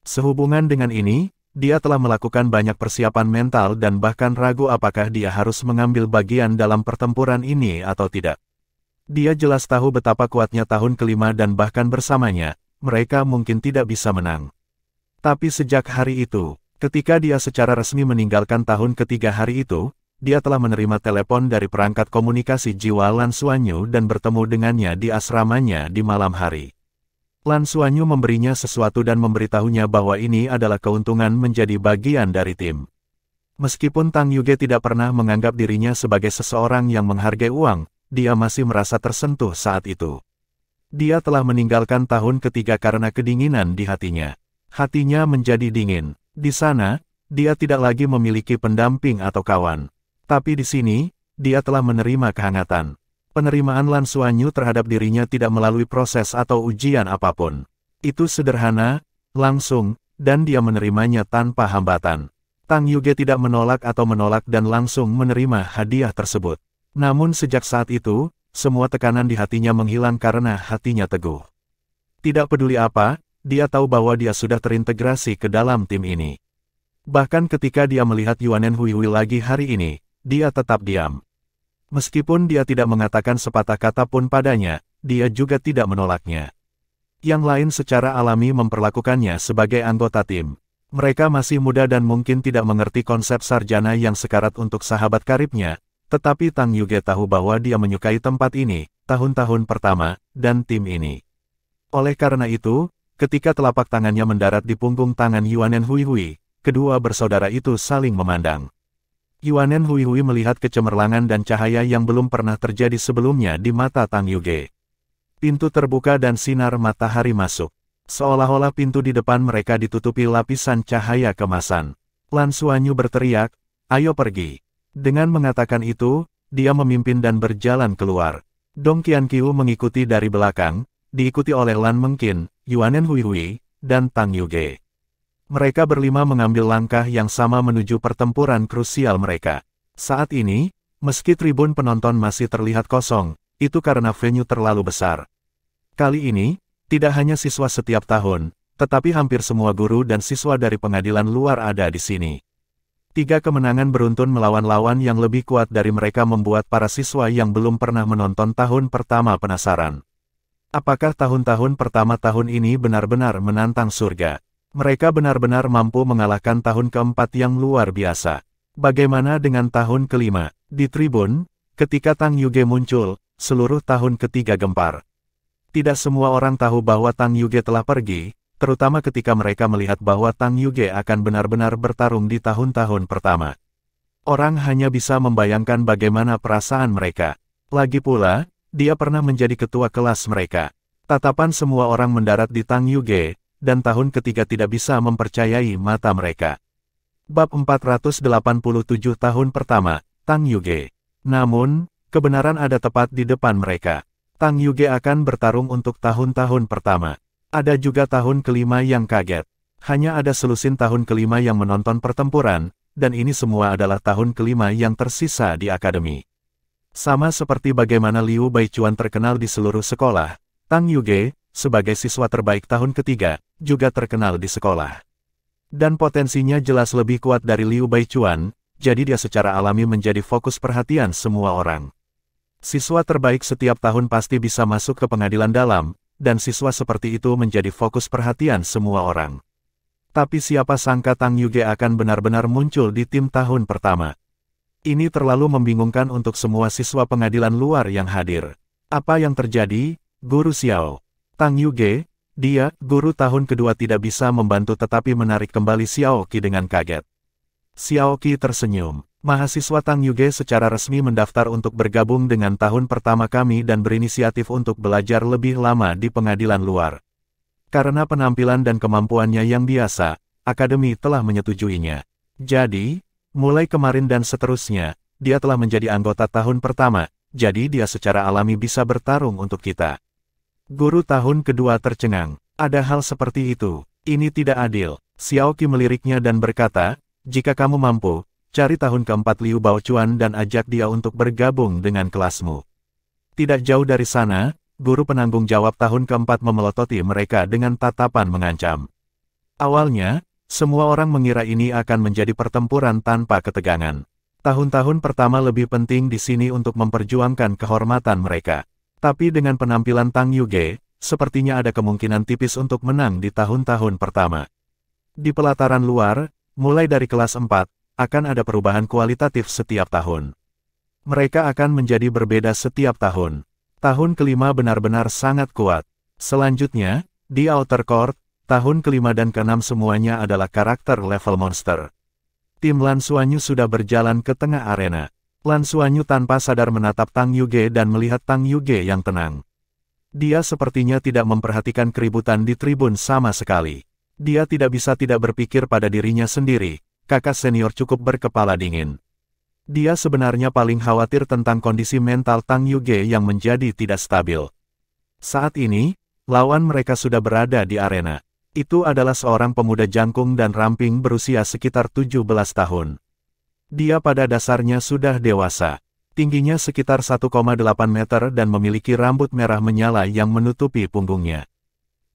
Sehubungan dengan ini, dia telah melakukan banyak persiapan mental dan bahkan ragu apakah dia harus mengambil bagian dalam pertempuran ini atau tidak. Dia jelas tahu betapa kuatnya tahun kelima dan bahkan bersamanya, mereka mungkin tidak bisa menang. Tapi sejak hari itu, ketika dia secara resmi meninggalkan tahun ketiga hari itu, dia telah menerima telepon dari perangkat komunikasi jiwa Lan Xuanyu dan bertemu dengannya di asramanya di malam hari. Lan Xuanyu memberinya sesuatu dan memberitahunya bahwa ini adalah keuntungan menjadi bagian dari tim. Meskipun Tang Yuge tidak pernah menganggap dirinya sebagai seseorang yang menghargai uang, dia masih merasa tersentuh saat itu. Dia telah meninggalkan tahun ketiga karena kedinginan di hatinya. Hatinya menjadi dingin. Di sana, dia tidak lagi memiliki pendamping atau kawan. Tapi di sini, dia telah menerima kehangatan. Penerimaan Lan Xuanyu terhadap dirinya tidak melalui proses atau ujian apapun. Itu sederhana, langsung, dan dia menerimanya tanpa hambatan. Tang Yuge tidak menolak dan langsung menerima hadiah tersebut. Namun sejak saat itu, semua tekanan di hatinya menghilang karena hatinya teguh. Tidak peduli apa, dia tahu bahwa dia sudah terintegrasi ke dalam tim ini. Bahkan ketika dia melihat Yuanen Huihui lagi hari ini, dia tetap diam. Meskipun dia tidak mengatakan sepatah kata pun padanya, dia juga tidak menolaknya. Yang lain secara alami memperlakukannya sebagai anggota tim. Mereka masih muda dan mungkin tidak mengerti konsep sarjana yang sekarat untuk sahabat karibnya, tetapi Tang Yuge tahu bahwa dia menyukai tempat ini, tahun-tahun pertama, dan tim ini. Oleh karena itu, ketika telapak tangannya mendarat di punggung tangan Yuanen Huihui, kedua bersaudara itu saling memandang. Yuanen Huihui melihat kecemerlangan dan cahaya yang belum pernah terjadi sebelumnya di mata Tang Yuge. Pintu terbuka dan sinar matahari masuk. Seolah-olah pintu di depan mereka ditutupi lapisan cahaya kemasan. Lan Xuanyu berteriak, "Ayo pergi." Dengan mengatakan itu, dia memimpin dan berjalan keluar. Dong Qianqiu mengikuti dari belakang, diikuti oleh Lan Mengqin, Yuanen Huihui, dan Tang Yuge. Mereka berlima mengambil langkah yang sama menuju pertempuran krusial mereka. Saat ini, meski tribun penonton masih terlihat kosong, itu karena venue terlalu besar. Kali ini, tidak hanya siswa setiap tahun, tetapi hampir semua guru dan siswa dari pengadilan luar ada di sini. 3 kemenangan beruntun melawan lawan yang lebih kuat dari mereka membuat para siswa yang belum pernah menonton tahun pertama penasaran. Apakah tahun-tahun pertama tahun ini benar-benar menantang surga? Mereka benar-benar mampu mengalahkan tahun keempat yang luar biasa. Bagaimana dengan tahun kelima? Di tribun, ketika Tang Yuge muncul, seluruh tahun ketiga gempar. Tidak semua orang tahu bahwa Tang Yuge telah pergi, terutama ketika mereka melihat bahwa Tang Yuge akan benar-benar bertarung di tahun-tahun pertama. Orang hanya bisa membayangkan bagaimana perasaan mereka. Lagi pula, dia pernah menjadi ketua kelas mereka. Tatapan semua orang mendarat di Tang Yuge, dan tahun ketiga tidak bisa mempercayai mata mereka. Bab 487 tahun pertama, Tang Yuge. Namun, kebenaran ada tepat di depan mereka. Tang Yuge akan bertarung untuk tahun-tahun pertama. Ada juga tahun kelima yang kaget. Hanya ada selusin tahun kelima yang menonton pertempuran, dan ini semua adalah tahun kelima yang tersisa di akademi. Sama seperti bagaimana Liu Baichuan terkenal di seluruh sekolah, Tang Yuge, sebagai siswa terbaik tahun ketiga, juga terkenal di sekolah. Dan potensinya jelas lebih kuat dari Liu Baichuan, jadi dia secara alami menjadi fokus perhatian semua orang. Siswa terbaik setiap tahun pasti bisa masuk ke pengadilan dalam, dan siswa seperti itu menjadi fokus perhatian semua orang. Tapi siapa sangka Tang Yuge akan benar-benar muncul di tim tahun pertama. Ini terlalu membingungkan untuk semua siswa pengadilan luar yang hadir. Apa yang terjadi, Guru Xiao? Tang Yuge, dia, guru tahun kedua tidak bisa membantu tetapi menarik kembali Xiao Qi dengan kaget. Xiao Qi tersenyum. Mahasiswa Tang Yuge secara resmi mendaftar untuk bergabung dengan tahun pertama kami dan berinisiatif untuk belajar lebih lama di pengadilan luar. Karena penampilan dan kemampuannya yang biasa, akademi telah menyetujuinya. Jadi, mulai kemarin dan seterusnya, dia telah menjadi anggota tahun pertama, jadi dia secara alami bisa bertarung untuk kita. Guru tahun kedua tercengang. Ada hal seperti itu. Ini tidak adil. Xiao Qi meliriknya dan berkata, jika kamu mampu, cari tahun keempat Liu Baochuan dan ajak dia untuk bergabung dengan kelasmu. Tidak jauh dari sana, guru penanggung jawab tahun keempat memelototi mereka dengan tatapan mengancam. Awalnya, semua orang mengira ini akan menjadi pertempuran tanpa ketegangan. Tahun-tahun pertama lebih penting di sini untuk memperjuangkan kehormatan mereka. Tapi dengan penampilan Tang Yuge, sepertinya ada kemungkinan tipis untuk menang di tahun-tahun pertama. Di pelataran luar, mulai dari kelas 4, akan ada perubahan kualitatif setiap tahun. Mereka akan menjadi berbeda setiap tahun. Tahun kelima benar-benar sangat kuat. Selanjutnya, di Outer Court, tahun kelima dan keenam semuanya adalah karakter level monster. Tim Lan Xuanyu sudah berjalan ke tengah arena. Lan Xuanyu tanpa sadar menatap Tang Yuge dan melihat Tang Yuge yang tenang. Dia sepertinya tidak memperhatikan keributan di tribun sama sekali. Dia tidak bisa tidak berpikir pada dirinya sendiri, kakak senior cukup berkepala dingin. Dia sebenarnya paling khawatir tentang kondisi mental Tang Yuge yang menjadi tidak stabil. Saat ini, lawan mereka sudah berada di arena. Itu adalah seorang pemuda jangkung dan ramping berusia sekitar 17 tahun. Dia pada dasarnya sudah dewasa. Tingginya sekitar 1,8 meter dan memiliki rambut merah menyala yang menutupi punggungnya.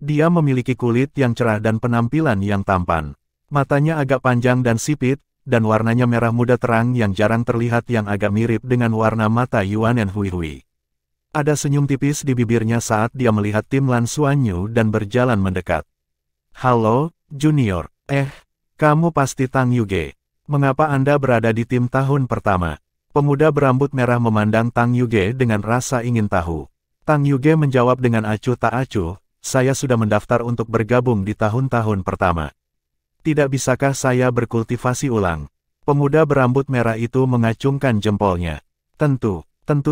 Dia memiliki kulit yang cerah dan penampilan yang tampan. Matanya agak panjang dan sipit, dan warnanya merah muda terang yang jarang terlihat yang agak mirip dengan warna mata Yuan Hui. Ada senyum tipis di bibirnya saat dia melihat tim Lan Xuanyu dan berjalan mendekat. Halo, Junior. Kamu pasti Tang Yuge. Mengapa Anda berada di tim tahun pertama? Pemuda berambut merah memandang Tang Yuge dengan rasa ingin tahu. Tang Yuge menjawab dengan acuh tak acuh, saya sudah mendaftar untuk bergabung di tahun-tahun pertama. Tidak bisakah saya berkultivasi ulang? Pemuda berambut merah itu mengacungkan jempolnya. Tentu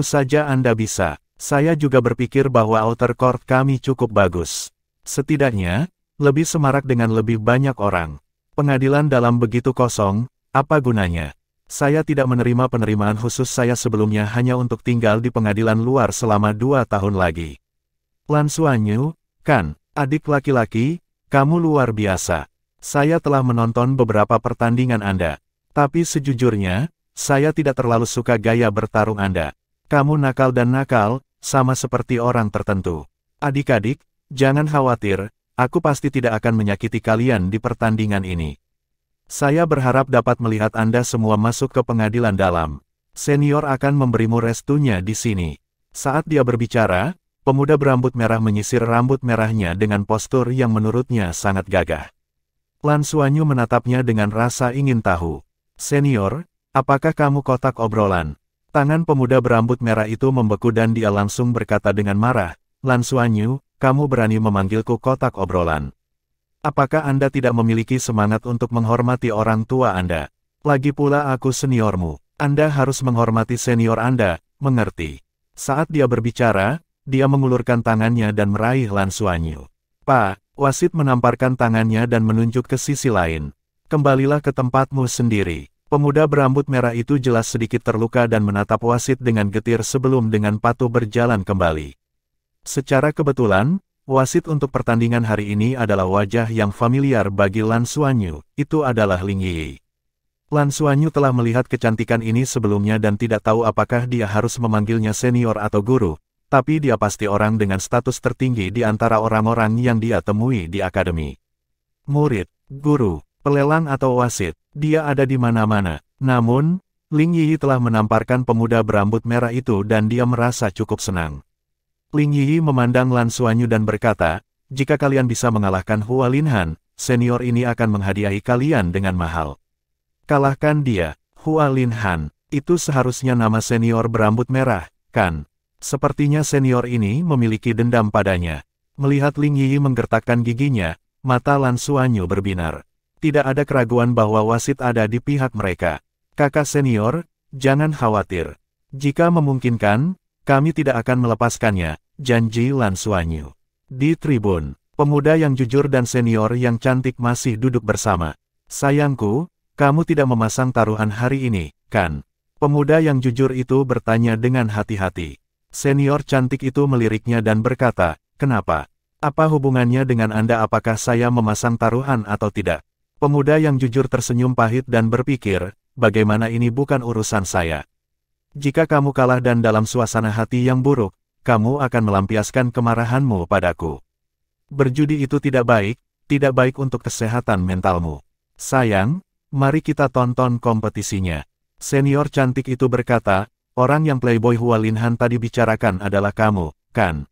saja Anda bisa. Saya juga berpikir bahwa outer court kami cukup bagus. Setidaknya, lebih semarak dengan lebih banyak orang. Pengadilan dalam begitu kosong, apa gunanya? Saya tidak menerima penerimaan khusus saya sebelumnya hanya untuk tinggal di pengadilan luar selama 2 tahun lagi. Lan Xuanyu, kan, adik laki-laki, kamu luar biasa. Saya telah menonton beberapa pertandingan Anda. Tapi sejujurnya, saya tidak terlalu suka gaya bertarung Anda. Kamu nakal dan nakal, sama seperti orang tertentu. Adik-adik, jangan khawatir, aku pasti tidak akan menyakiti kalian di pertandingan ini. Saya berharap dapat melihat Anda semua masuk ke pengadilan dalam. Senior akan memberimu restunya di sini. Saat dia berbicara, pemuda berambut merah menyisir rambut merahnya dengan postur yang menurutnya sangat gagah. Lan Xuanyu menatapnya dengan rasa ingin tahu. Senior, apakah kamu kotak obrolan? Tangan pemuda berambut merah itu membeku dan dia langsung berkata dengan marah, Lan Xuanyu, kamu berani memanggilku kotak obrolan. Apakah Anda tidak memiliki semangat untuk menghormati orang tua Anda? Lagi pula aku seniormu. Anda harus menghormati senior Anda, mengerti? Saat dia berbicara, dia mengulurkan tangannya dan meraih Lan Xuanyu. Pak, wasit menamparkan tangannya dan menunjuk ke sisi lain. Kembalilah ke tempatmu sendiri. Pemuda berambut merah itu jelas sedikit terluka dan menatap wasit dengan getir sebelum dengan patuh berjalan kembali. Secara kebetulan, wasit untuk pertandingan hari ini adalah wajah yang familiar bagi Lan Xuanyu, itu adalah Ling Yi. Lan Xuanyu telah melihat kecantikan ini sebelumnya dan tidak tahu apakah dia harus memanggilnya senior atau guru, tapi dia pasti orang dengan status tertinggi di antara orang-orang yang dia temui di akademi. Murid, guru, pelelang atau wasit, dia ada di mana-mana. Namun, Ling Yi telah menamparkan pemuda berambut merah itu dan dia merasa cukup senang. Ling Yi memandang Lan Xuanyu dan berkata, jika kalian bisa mengalahkan Hua Linhan, senior ini akan menghadiahi kalian dengan mahal. Kalahkan dia, Hua Linhan, itu seharusnya nama senior berambut merah, kan? Sepertinya senior ini memiliki dendam padanya. Melihat Ling Yi menggertakkan giginya, mata Lan Xuanyu berbinar. Tidak ada keraguan bahwa wasit ada di pihak mereka. Kakak senior, jangan khawatir. Jika memungkinkan, kami tidak akan melepaskannya, janji Lan Xuanyu. Di tribun, pemuda yang jujur dan senior yang cantik masih duduk bersama. Sayangku, kamu tidak memasang taruhan hari ini, kan? Pemuda yang jujur itu bertanya dengan hati-hati. Senior cantik itu meliriknya dan berkata, kenapa? Apa hubungannya dengan Anda apakah saya memasang taruhan atau tidak? Pemuda yang jujur tersenyum pahit dan berpikir, bagaimana ini bukan urusan saya. Jika kamu kalah dan dalam suasana hati yang buruk, kamu akan melampiaskan kemarahanmu padaku. Berjudi itu tidak baik untuk kesehatan mentalmu. Sayang, mari kita tonton kompetisinya. Senior cantik itu berkata, orang yang playboy Hua Linhan tadi bicarakan adalah kamu, kan?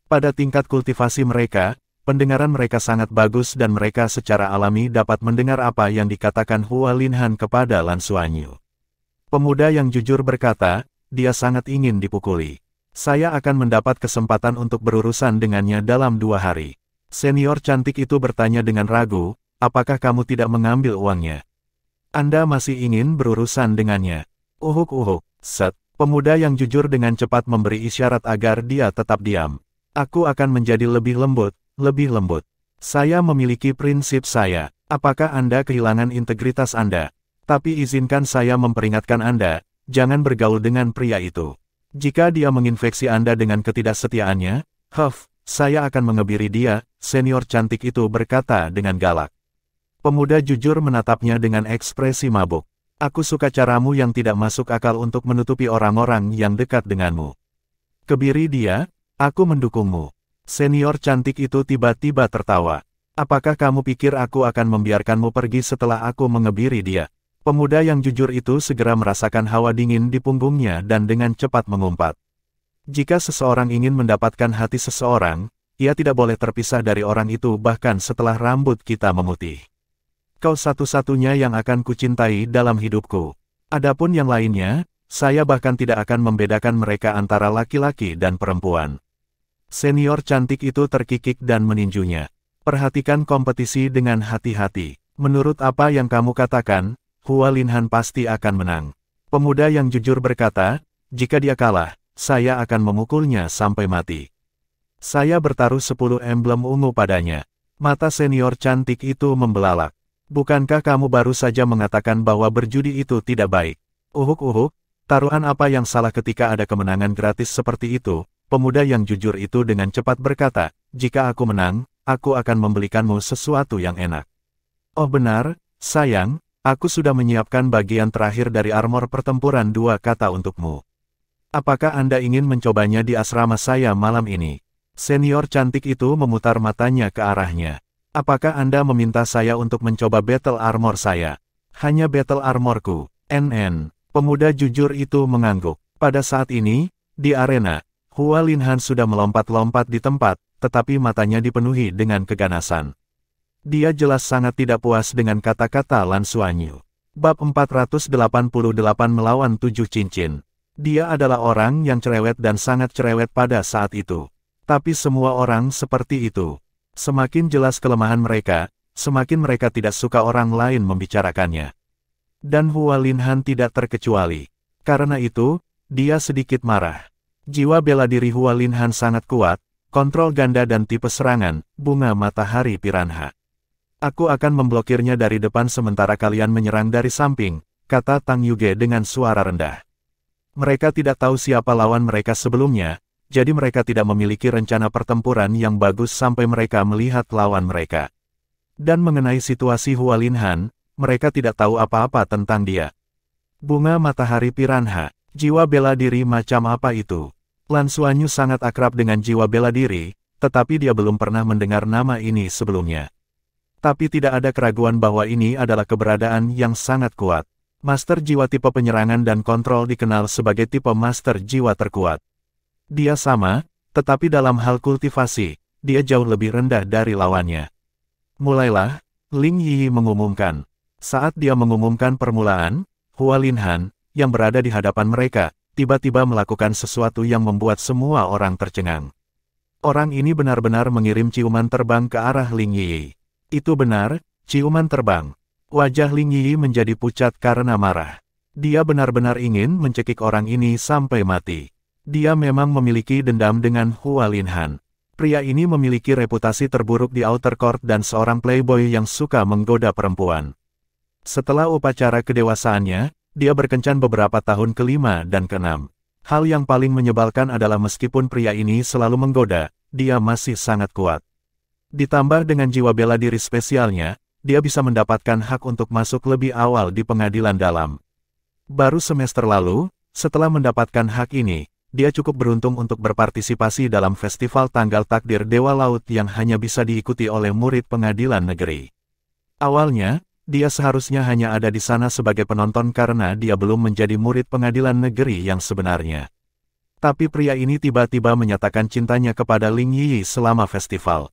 Pada tingkat kultivasi mereka, pendengaran mereka sangat bagus dan mereka secara alami dapat mendengar apa yang dikatakan Hua Linhan kepada Lan Xuanyu. Pemuda yang jujur berkata, dia sangat ingin dipukuli. Saya akan mendapat kesempatan untuk berurusan dengannya dalam 2 hari. Senior cantik itu bertanya dengan ragu, apakah kamu tidak mengambil uangnya? Anda masih ingin berurusan dengannya? Uhuk-uhuk, set. Pemuda yang jujur dengan cepat memberi isyarat agar dia tetap diam. Aku akan menjadi lebih lembut, lebih lembut. Saya memiliki prinsip saya. Apakah Anda kehilangan integritas Anda? Tapi izinkan saya memperingatkan Anda, jangan bergaul dengan pria itu. Jika dia menginfeksi Anda dengan ketidaksetiaannya, saya akan mengebiri dia, senior cantik itu berkata dengan galak. Pemuda jujur menatapnya dengan ekspresi mabuk. Aku suka caramu yang tidak masuk akal untuk menutupi orang-orang yang dekat denganmu. Kebiri dia, aku mendukungmu. Senior cantik itu tiba-tiba tertawa. Apakah kamu pikir aku akan membiarkanmu pergi setelah aku mengebiri dia? Pemuda yang jujur itu segera merasakan hawa dingin di punggungnya dan dengan cepat mengumpat. Jika seseorang ingin mendapatkan hati seseorang, ia tidak boleh terpisah dari orang itu bahkan setelah rambut kita memutih. Kau satu-satunya yang akan kucintai dalam hidupku. Adapun yang lainnya, saya bahkan tidak akan membedakan mereka antara laki-laki dan perempuan. Senior cantik itu terkikik dan meninjunya. Perhatikan kompetisi dengan hati-hati. Menurut apa yang kamu katakan, Hua Linhan pasti akan menang. Pemuda yang jujur berkata, jika dia kalah, saya akan memukulnya sampai mati. Saya bertaruh 10 emblem ungu padanya. Mata senior cantik itu membelalak. Bukankah kamu baru saja mengatakan bahwa berjudi itu tidak baik? Uhuk-uhuk, taruhan apa yang salah ketika ada kemenangan gratis seperti itu? Pemuda yang jujur itu dengan cepat berkata, jika aku menang, aku akan membelikanmu sesuatu yang enak. Oh benar, sayang, aku sudah menyiapkan bagian terakhir dari armor pertempuran 2 kata untukmu. Apakah Anda ingin mencobanya di asrama saya malam ini? Senior cantik itu memutar matanya ke arahnya. Apakah Anda meminta saya untuk mencoba battle armor saya? Hanya battle armorku, NN. Pemuda jujur itu mengangguk. Pada saat ini, di arena, Hua Linhan sudah melompat-lompat di tempat, tetapi matanya dipenuhi dengan keganasan. Dia jelas sangat tidak puas dengan kata-kata Lan Xuanyu. Bab 488 melawan 7 cincin. Dia adalah orang yang cerewet dan sangat cerewet pada saat itu. Tapi semua orang seperti itu. Semakin jelas kelemahan mereka, semakin mereka tidak suka orang lain membicarakannya. Dan Hua Linhan tidak terkecuali. Karena itu, dia sedikit marah. Jiwa bela diri Hua Linhan sangat kuat, kontrol ganda dan tipe serangan, bunga matahari piranha. Aku akan memblokirnya dari depan sementara kalian menyerang dari samping, kata Tang Yuge dengan suara rendah. Mereka tidak tahu siapa lawan mereka sebelumnya, jadi mereka tidak memiliki rencana pertempuran yang bagus sampai mereka melihat lawan mereka. Dan mengenai situasi Hua Linhan, mereka tidak tahu apa-apa tentang dia. Bunga matahari piranha, jiwa bela diri macam apa itu? Lan Xuanyu sangat akrab dengan jiwa bela diri, tetapi dia belum pernah mendengar nama ini sebelumnya. Tapi tidak ada keraguan bahwa ini adalah keberadaan yang sangat kuat. Master jiwa tipe penyerangan dan kontrol dikenal sebagai tipe master jiwa terkuat. Dia sama, tetapi dalam hal kultivasi, dia jauh lebih rendah dari lawannya. Mulailah, Ling Yi mengumumkan. Saat dia mengumumkan permulaan, Hua Linhan, yang berada di hadapan mereka, tiba-tiba melakukan sesuatu yang membuat semua orang tercengang. Orang ini benar-benar mengirim ciuman terbang ke arah Ling Yi. Itu benar, ciuman terbang. Wajah Ling Yi menjadi pucat karena marah. Dia benar-benar ingin mencekik orang ini sampai mati. Dia memang memiliki dendam dengan Hua Linhan. Pria ini memiliki reputasi terburuk di outer court dan seorang playboy yang suka menggoda perempuan. Setelah upacara kedewasaannya, dia berkencan beberapa tahun ke-5 dan ke-6. Hal yang paling menyebalkan adalah meskipun pria ini selalu menggoda, dia masih sangat kuat. Ditambah dengan jiwa bela diri spesialnya, dia bisa mendapatkan hak untuk masuk lebih awal di pengadilan dalam. Baru semester lalu, setelah mendapatkan hak ini, dia cukup beruntung untuk berpartisipasi dalam festival tanggal takdir Dewa Laut yang hanya bisa diikuti oleh murid pengadilan negeri. Awalnya, dia seharusnya hanya ada di sana sebagai penonton karena dia belum menjadi murid pengadilan negeri yang sebenarnya. Tapi pria ini tiba-tiba menyatakan cintanya kepada Ling Yi selama festival.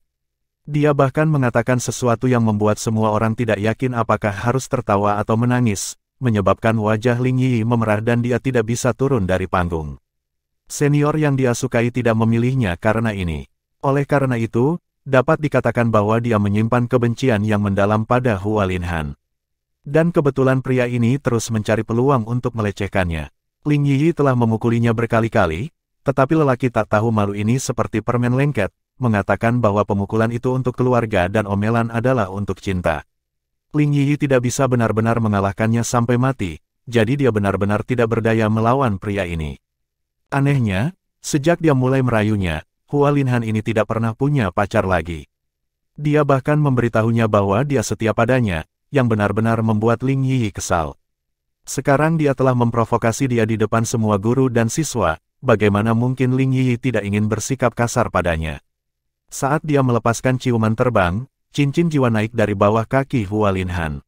Dia bahkan mengatakan sesuatu yang membuat semua orang tidak yakin apakah harus tertawa atau menangis, menyebabkan wajah Ling Yi memerah dan dia tidak bisa turun dari panggung. Senior yang dia sukai tidak memilihnya karena ini. Oleh karena itu, dapat dikatakan bahwa dia menyimpan kebencian yang mendalam pada Hua Linhan. Dan kebetulan pria ini terus mencari peluang untuk melecehkannya. Ling Yi telah memukulinya berkali-kali, tetapi lelaki tak tahu malu ini seperti permen lengket, mengatakan bahwa pemukulan itu untuk keluarga dan omelan adalah untuk cinta. Ling Yi tidak bisa benar-benar mengalahkannya sampai mati, jadi dia benar-benar tidak berdaya melawan pria ini. Anehnya, sejak dia mulai merayunya, Hua Linhan ini tidak pernah punya pacar lagi. Dia bahkan memberitahunya bahwa dia setia padanya, yang benar-benar membuat Ling Yi kesal. Sekarang dia telah memprovokasi dia di depan semua guru dan siswa, bagaimana mungkin Ling Yi tidak ingin bersikap kasar padanya. Saat dia melepaskan ciuman terbang, cincin jiwa naik dari bawah kaki Hua Linhan.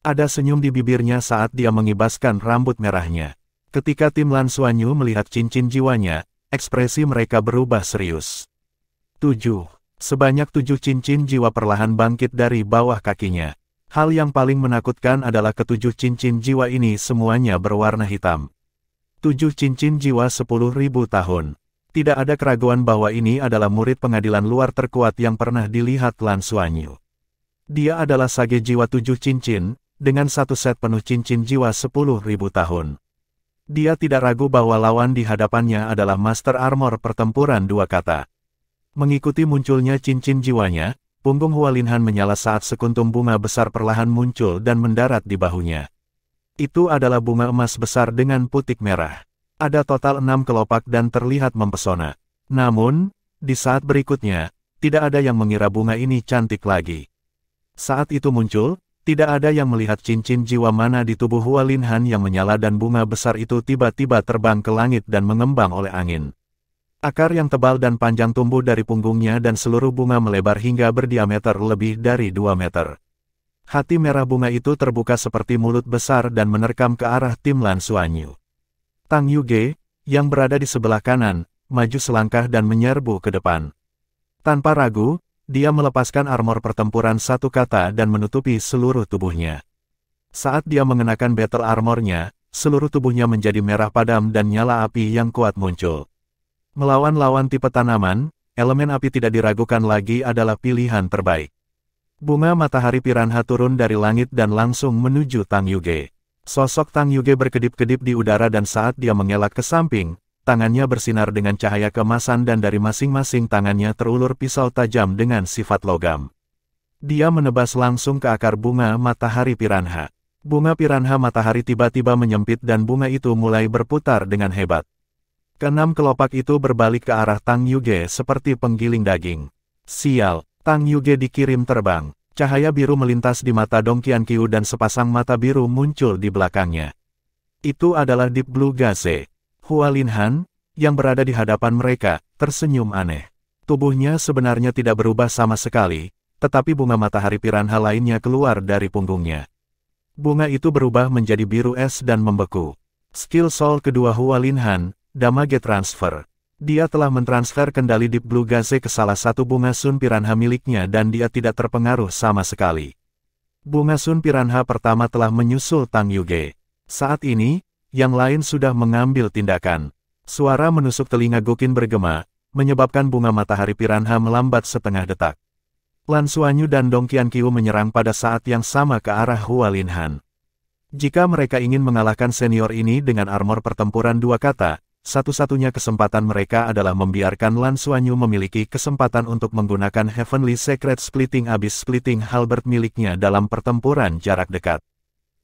Ada senyum di bibirnya saat dia mengibaskan rambut merahnya. Ketika tim Lan Xuanyu melihat cincin jiwanya, ekspresi mereka berubah serius. 7. Sebanyak 7 cincin jiwa perlahan bangkit dari bawah kakinya. Hal yang paling menakutkan adalah ketujuh cincin jiwa ini semuanya berwarna hitam. 7 cincin jiwa 10.000 tahun. Tidak ada keraguan bahwa ini adalah murid pengadilan luar terkuat yang pernah dilihat Lan Xuanyu. Dia adalah sage jiwa 7 cincin, dengan satu set penuh cincin jiwa 10.000 tahun. Dia tidak ragu bahwa lawan di hadapannya adalah Master Armor pertempuran dua kata. Mengikuti munculnya cincin jiwanya, punggung Hualinhan menyala saat sekuntum bunga besar perlahan muncul dan mendarat di bahunya. Itu adalah bunga emas besar dengan putik merah. Ada total 6 kelopak dan terlihat mempesona. Namun, di saat berikutnya, tidak ada yang mengira bunga ini cantik lagi. Saat itu muncul, tidak ada yang melihat cincin jiwa mana di tubuh Hualinhan yang menyala dan bunga besar itu tiba-tiba terbang ke langit dan mengembang oleh angin. Akar yang tebal dan panjang tumbuh dari punggungnya dan seluruh bunga melebar hingga berdiameter lebih dari 2 meter. Hati merah bunga itu terbuka seperti mulut besar dan menerkam ke arah tim Lan Xuanyu. Tang Yuge, yang berada di sebelah kanan, maju selangkah dan menyerbu ke depan. Tanpa ragu, dia melepaskan armor pertempuran satu kata dan menutupi seluruh tubuhnya. Saat dia mengenakan battle armornya, seluruh tubuhnya menjadi merah padam dan nyala api yang kuat muncul. Melawan lawan tipe tanaman, elemen api tidak diragukan lagi adalah pilihan terbaik. Bunga matahari piranha turun dari langit dan langsung menuju Tang Yuge. Sosok Tang Yuge berkedip-kedip di udara dan saat dia mengelak ke samping, tangannya bersinar dengan cahaya keemasan dan dari masing-masing tangannya terulur pisau tajam dengan sifat logam. Dia menebas langsung ke akar bunga matahari piranha. Bunga piranha matahari tiba-tiba menyempit dan bunga itu mulai berputar dengan hebat. Keenam kelopak itu berbalik ke arah Tang Yuge seperti penggiling daging. Sial, Tang Yuge dikirim terbang. Cahaya biru melintas di mata Dong Qianqiu dan sepasang mata biru muncul di belakangnya. Itu adalah Deep Blue Gaze. Hualinhan, yang berada di hadapan mereka, tersenyum aneh. Tubuhnya sebenarnya tidak berubah sama sekali, tetapi bunga matahari piranha lainnya keluar dari punggungnya. Bunga itu berubah menjadi biru es dan membeku. Skill soul kedua Hualinhan, Damage Transfer. Dia telah mentransfer kendali Deep Blue Gaze ke salah satu bunga Sun Piranha miliknya dan dia tidak terpengaruh sama sekali. Bunga Sun Piranha pertama telah menyusul Tang Yuge. Saat ini, yang lain sudah mengambil tindakan. Suara menusuk telinga Guqin bergema, menyebabkan bunga matahari piranha melambat setengah detak. Lan Xuanyu dan Dong Qianqiu menyerang pada saat yang sama ke arah Hualinhan. Jika mereka ingin mengalahkan senior ini dengan armor pertempuran dua kata, satu-satunya kesempatan mereka adalah membiarkan Lan Xuanyu memiliki kesempatan untuk menggunakan Heavenly Secret Splitting Abyss Splitting Halberd miliknya dalam pertempuran jarak dekat.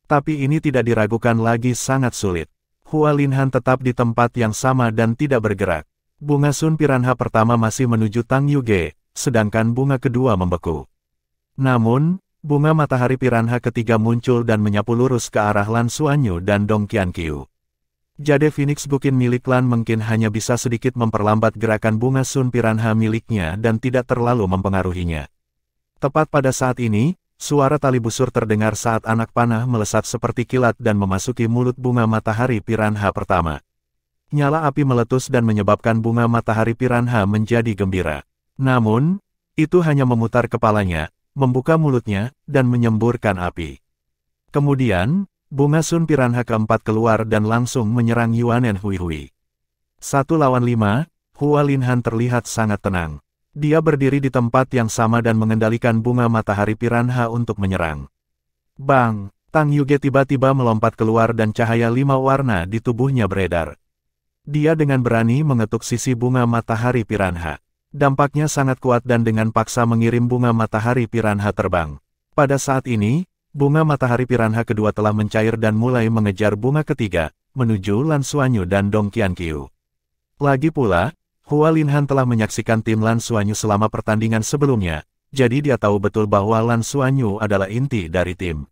Tapi ini tidak diragukan lagi sangat sulit. Hualinhan tetap di tempat yang sama dan tidak bergerak. Bunga Sun Piranha pertama masih menuju Tang Yuge, sedangkan bunga kedua membeku. Namun, bunga matahari piranha ketiga muncul dan menyapu lurus ke arah Lan Xuanyu dan Dong Qianqiu. Jade Phoenix Guqin milik Lan mungkin hanya bisa sedikit memperlambat gerakan bunga Sun Piranha miliknya dan tidak terlalu mempengaruhinya. Tepat pada saat ini, suara tali busur terdengar saat anak panah melesat seperti kilat dan memasuki mulut bunga matahari piranha pertama. Nyala api meletus dan menyebabkan bunga matahari piranha menjadi gembira. Namun, itu hanya memutar kepalanya, membuka mulutnya, dan menyemburkan api. Kemudian, bunga Sun Piranha keempat keluar dan langsung menyerang Yuanen Huihui. 1 lawan 5, Hualinhan terlihat sangat tenang. Dia berdiri di tempat yang sama dan mengendalikan bunga matahari piranha untuk menyerang. Bang! Tang Yuge tiba-tiba melompat keluar dan cahaya 5 warna di tubuhnya beredar. Dia dengan berani mengetuk sisi bunga matahari piranha. Dampaknya sangat kuat dan dengan paksa mengirim bunga matahari piranha terbang. Pada saat ini, bunga matahari piranha kedua telah mencair dan mulai mengejar bunga ketiga, menuju Lan Xuanyu dan Dong Qianqiu. Lagi pula, Hualinhan telah menyaksikan tim Lan Xuanyu selama pertandingan sebelumnya, jadi dia tahu betul bahwa Lan Xuanyu adalah inti dari tim.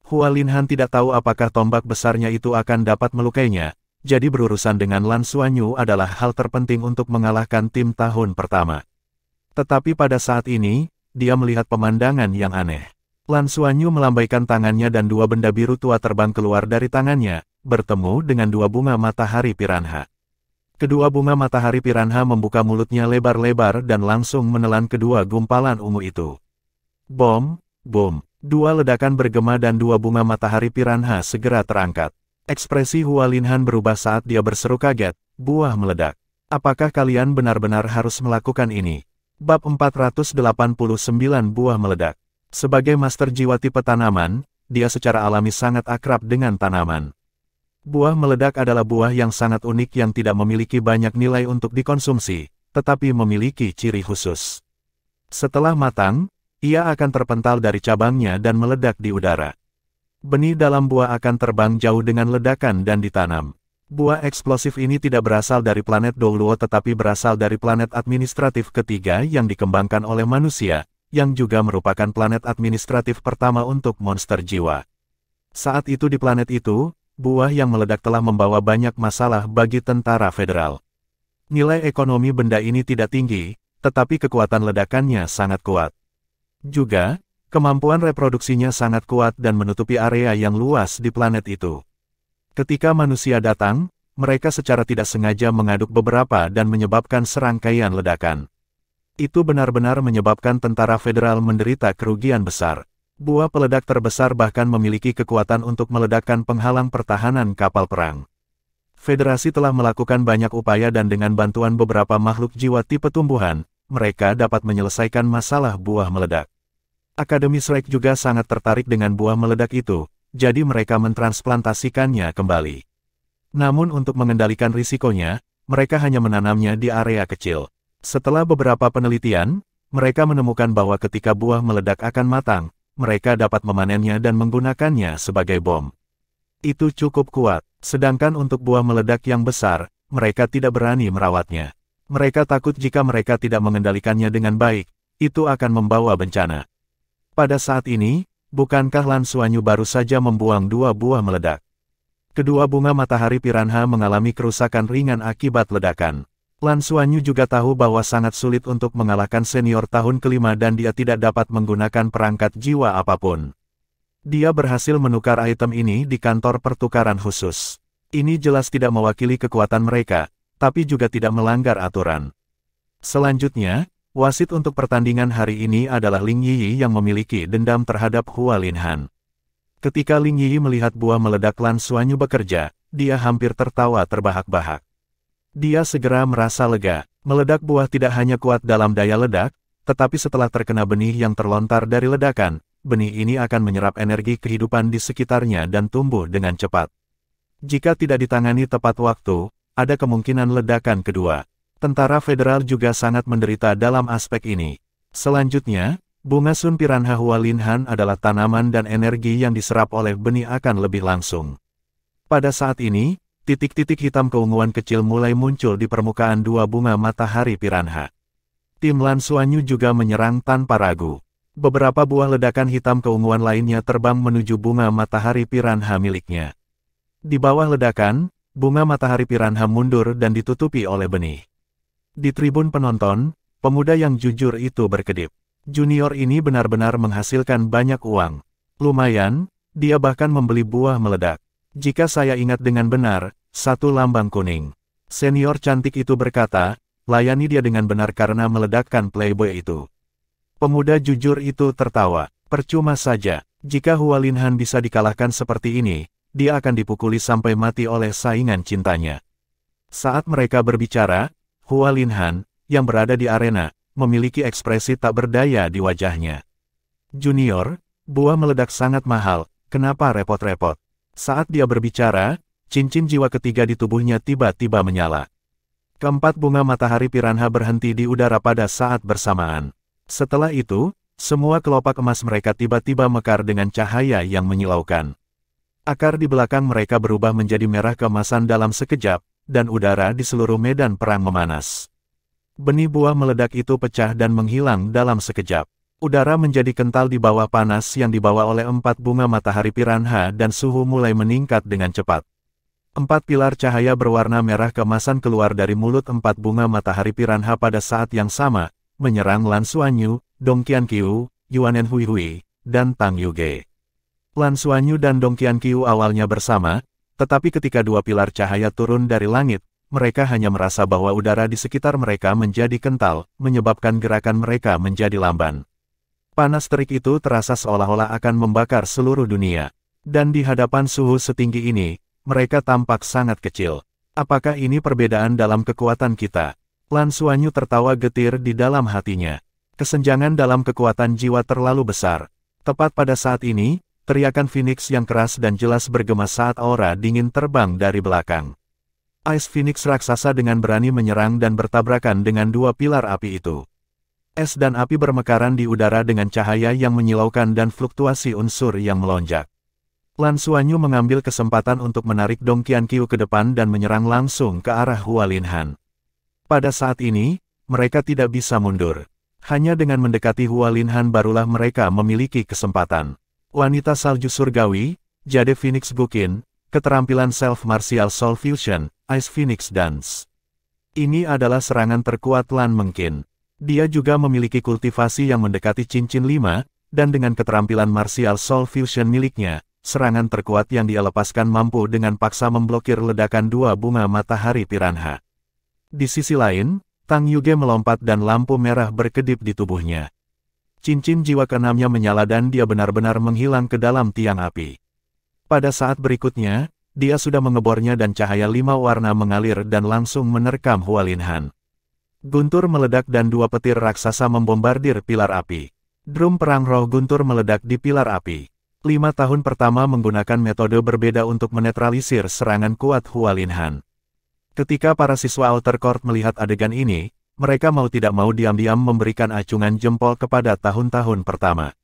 Hualinhan tidak tahu apakah tombak besarnya itu akan dapat melukainya, jadi berurusan dengan Lan Xuanyu adalah hal terpenting untuk mengalahkan tim tahun pertama. Tetapi pada saat ini, dia melihat pemandangan yang aneh. Lan Xuanyu melambaikan tangannya dan dua benda biru tua terbang keluar dari tangannya, bertemu dengan dua bunga matahari piranha. Kedua bunga matahari piranha membuka mulutnya lebar-lebar dan langsung menelan kedua gumpalan ungu itu. Bom, bom, dua ledakan bergema dan dua bunga matahari piranha segera terangkat. Ekspresi Hua Linhan berubah saat dia berseru kaget, buah meledak. Apakah kalian benar-benar harus melakukan ini? Bab 489 buah meledak. Sebagai master jiwa tipe tanaman, dia secara alami sangat akrab dengan tanaman. Buah meledak adalah buah yang sangat unik yang tidak memiliki banyak nilai untuk dikonsumsi, tetapi memiliki ciri khusus. Setelah matang, ia akan terpental dari cabangnya dan meledak di udara. Benih dalam buah akan terbang jauh dengan ledakan dan ditanam. Buah eksplosif ini tidak berasal dari planet Douluo tetapi berasal dari planet administratif ketiga yang dikembangkan oleh manusia, yang juga merupakan planet administratif pertama untuk monster jiwa. Saat itu di planet itu, buah yang meledak telah membawa banyak masalah bagi tentara federal. Nilai ekonomi benda ini tidak tinggi, tetapi kekuatan ledakannya sangat kuat. Juga, kemampuan reproduksinya sangat kuat dan menutupi area yang luas di planet itu. Ketika manusia datang, mereka secara tidak sengaja mengaduk beberapa dan menyebabkan serangkaian ledakan. Itu benar-benar menyebabkan tentara federal menderita kerugian besar. Buah peledak terbesar bahkan memiliki kekuatan untuk meledakkan penghalang pertahanan kapal perang. Federasi telah melakukan banyak upaya dan dengan bantuan beberapa makhluk jiwa tipe tumbuhan, mereka dapat menyelesaikan masalah buah meledak. Akademi Shrek juga sangat tertarik dengan buah meledak itu, jadi mereka mentransplantasikannya kembali. Namun untuk mengendalikan risikonya, mereka hanya menanamnya di area kecil. Setelah beberapa penelitian, mereka menemukan bahwa ketika buah meledak akan matang, mereka dapat memanennya dan menggunakannya sebagai bom. Itu cukup kuat, sedangkan untuk buah meledak yang besar, mereka tidak berani merawatnya. Mereka takut jika mereka tidak mengendalikannya dengan baik, itu akan membawa bencana. Pada saat ini, bukankah Lan Xuanyu baru saja membuang dua buah meledak? Kedua bunga matahari piranha mengalami kerusakan ringan akibat ledakan. Lan Xuanyu juga tahu bahwa sangat sulit untuk mengalahkan senior tahun kelima dan dia tidak dapat menggunakan perangkat jiwa apapun. Dia berhasil menukar item ini di kantor pertukaran khusus. Ini jelas tidak mewakili kekuatan mereka, tapi juga tidak melanggar aturan. Selanjutnya, wasit untuk pertandingan hari ini adalah Ling Yiyi yang memiliki dendam terhadap Hua Linhan. Ketika Ling Yiyi melihat buah meledak Lan Xuanyu bekerja, dia hampir tertawa terbahak-bahak. Dia segera merasa lega. Meledak buah tidak hanya kuat dalam daya ledak, tetapi setelah terkena benih yang terlontar dari ledakan, benih ini akan menyerap energi kehidupan di sekitarnya dan tumbuh dengan cepat. Jika tidak ditangani tepat waktu, ada kemungkinan ledakan kedua. Tentara federal juga sangat menderita dalam aspek ini. Selanjutnya, bunga Sun Piranha Hua Linhan adalah tanaman dan energi yang diserap oleh benih akan lebih langsung. Pada saat ini, titik-titik hitam keunguan kecil mulai muncul di permukaan dua bunga matahari piranha. Tim Lan Xuanyu juga menyerang tanpa ragu. Beberapa buah ledakan hitam keunguan lainnya terbang menuju bunga matahari piranha miliknya. Di bawah ledakan, bunga matahari piranha mundur dan ditutupi oleh benih. Di tribun penonton, pemuda yang jujur itu berkedip. Junior ini benar-benar menghasilkan banyak uang. Lumayan, dia bahkan membeli buah meledak. Jika saya ingat dengan benar, satu lambang kuning. Senior cantik itu berkata, layani dia dengan benar karena meledakkan playboy itu. Pemuda jujur itu tertawa. Percuma saja, jika Hua Linhan bisa dikalahkan seperti ini, dia akan dipukuli sampai mati oleh saingan cintanya. Saat mereka berbicara, Hua Linhan, yang berada di arena, memiliki ekspresi tak berdaya di wajahnya. Junior, buah meledak sangat mahal, kenapa repot-repot? Saat dia berbicara, cincin jiwa ketiga di tubuhnya tiba-tiba menyala. Keempat bunga matahari piranha berhenti di udara pada saat bersamaan. Setelah itu, semua kelopak emas mereka tiba-tiba mekar dengan cahaya yang menyilaukan. Akar di belakang mereka berubah menjadi merah keemasan dalam sekejap, dan udara di seluruh medan perang memanas. Benih buah meledak itu pecah dan menghilang dalam sekejap. Udara menjadi kental di bawah panas yang dibawa oleh empat bunga matahari piranha dan suhu mulai meningkat dengan cepat. Empat pilar cahaya berwarna merah keemasan keluar dari mulut empat bunga matahari piranha pada saat yang sama, menyerang Lan Xuanyu, Dong Qianqiu, Yuanen Huihui, dan Tang Yuge. Lan Xuanyu dan Dong Qianqiu awalnya bersama, tetapi ketika dua pilar cahaya turun dari langit, mereka hanya merasa bahwa udara di sekitar mereka menjadi kental, menyebabkan gerakan mereka menjadi lamban. Panas terik itu terasa seolah-olah akan membakar seluruh dunia. Dan di hadapan suhu setinggi ini, mereka tampak sangat kecil. Apakah ini perbedaan dalam kekuatan kita? Lan Xuanyu tertawa getir di dalam hatinya. Kesenjangan dalam kekuatan jiwa terlalu besar. Tepat pada saat ini, teriakan Phoenix yang keras dan jelas bergema saat aura dingin terbang dari belakang. Ice Phoenix raksasa dengan berani menyerang dan bertabrakan dengan dua pilar api itu. Es dan api bermekaran di udara dengan cahaya yang menyilaukan dan fluktuasi unsur yang melonjak. Lan Xuanyu mengambil kesempatan untuk menarik Dong Qianqiu ke depan dan menyerang langsung ke arah Hua Linhan. Pada saat ini, mereka tidak bisa mundur. Hanya dengan mendekati Hua Linhan barulah mereka memiliki kesempatan. Wanita salju surgawi, Jade Phoenix Guqin, keterampilan Self Martial Soul Fusion, Ice Phoenix Dance. Ini adalah serangan terkuat Lan Mengqin. Dia juga memiliki kultivasi yang mendekati cincin 5, dan dengan keterampilan Martial Soul Fusion miliknya, serangan terkuat yang dia lepaskan mampu dengan paksa memblokir ledakan dua bunga matahari piranha. Di sisi lain, Tang Yuge melompat dan lampu merah berkedip di tubuhnya. Cincin jiwa keenamnya menyala dan dia benar-benar menghilang ke dalam tiang api. Pada saat berikutnya, dia sudah mengebornya dan cahaya 5 warna mengalir dan langsung menerkam Hua Linhan. Guntur meledak dan dua petir raksasa membombardir pilar api. Drum perang roh guntur meledak di pilar api. 5 tahun pertama menggunakan metode berbeda untuk menetralisir serangan kuat Hua Linhan. Ketika para siswa Outer Court melihat adegan ini, mereka mau tidak mau diam-diam memberikan acungan jempol kepada tahun-tahun pertama.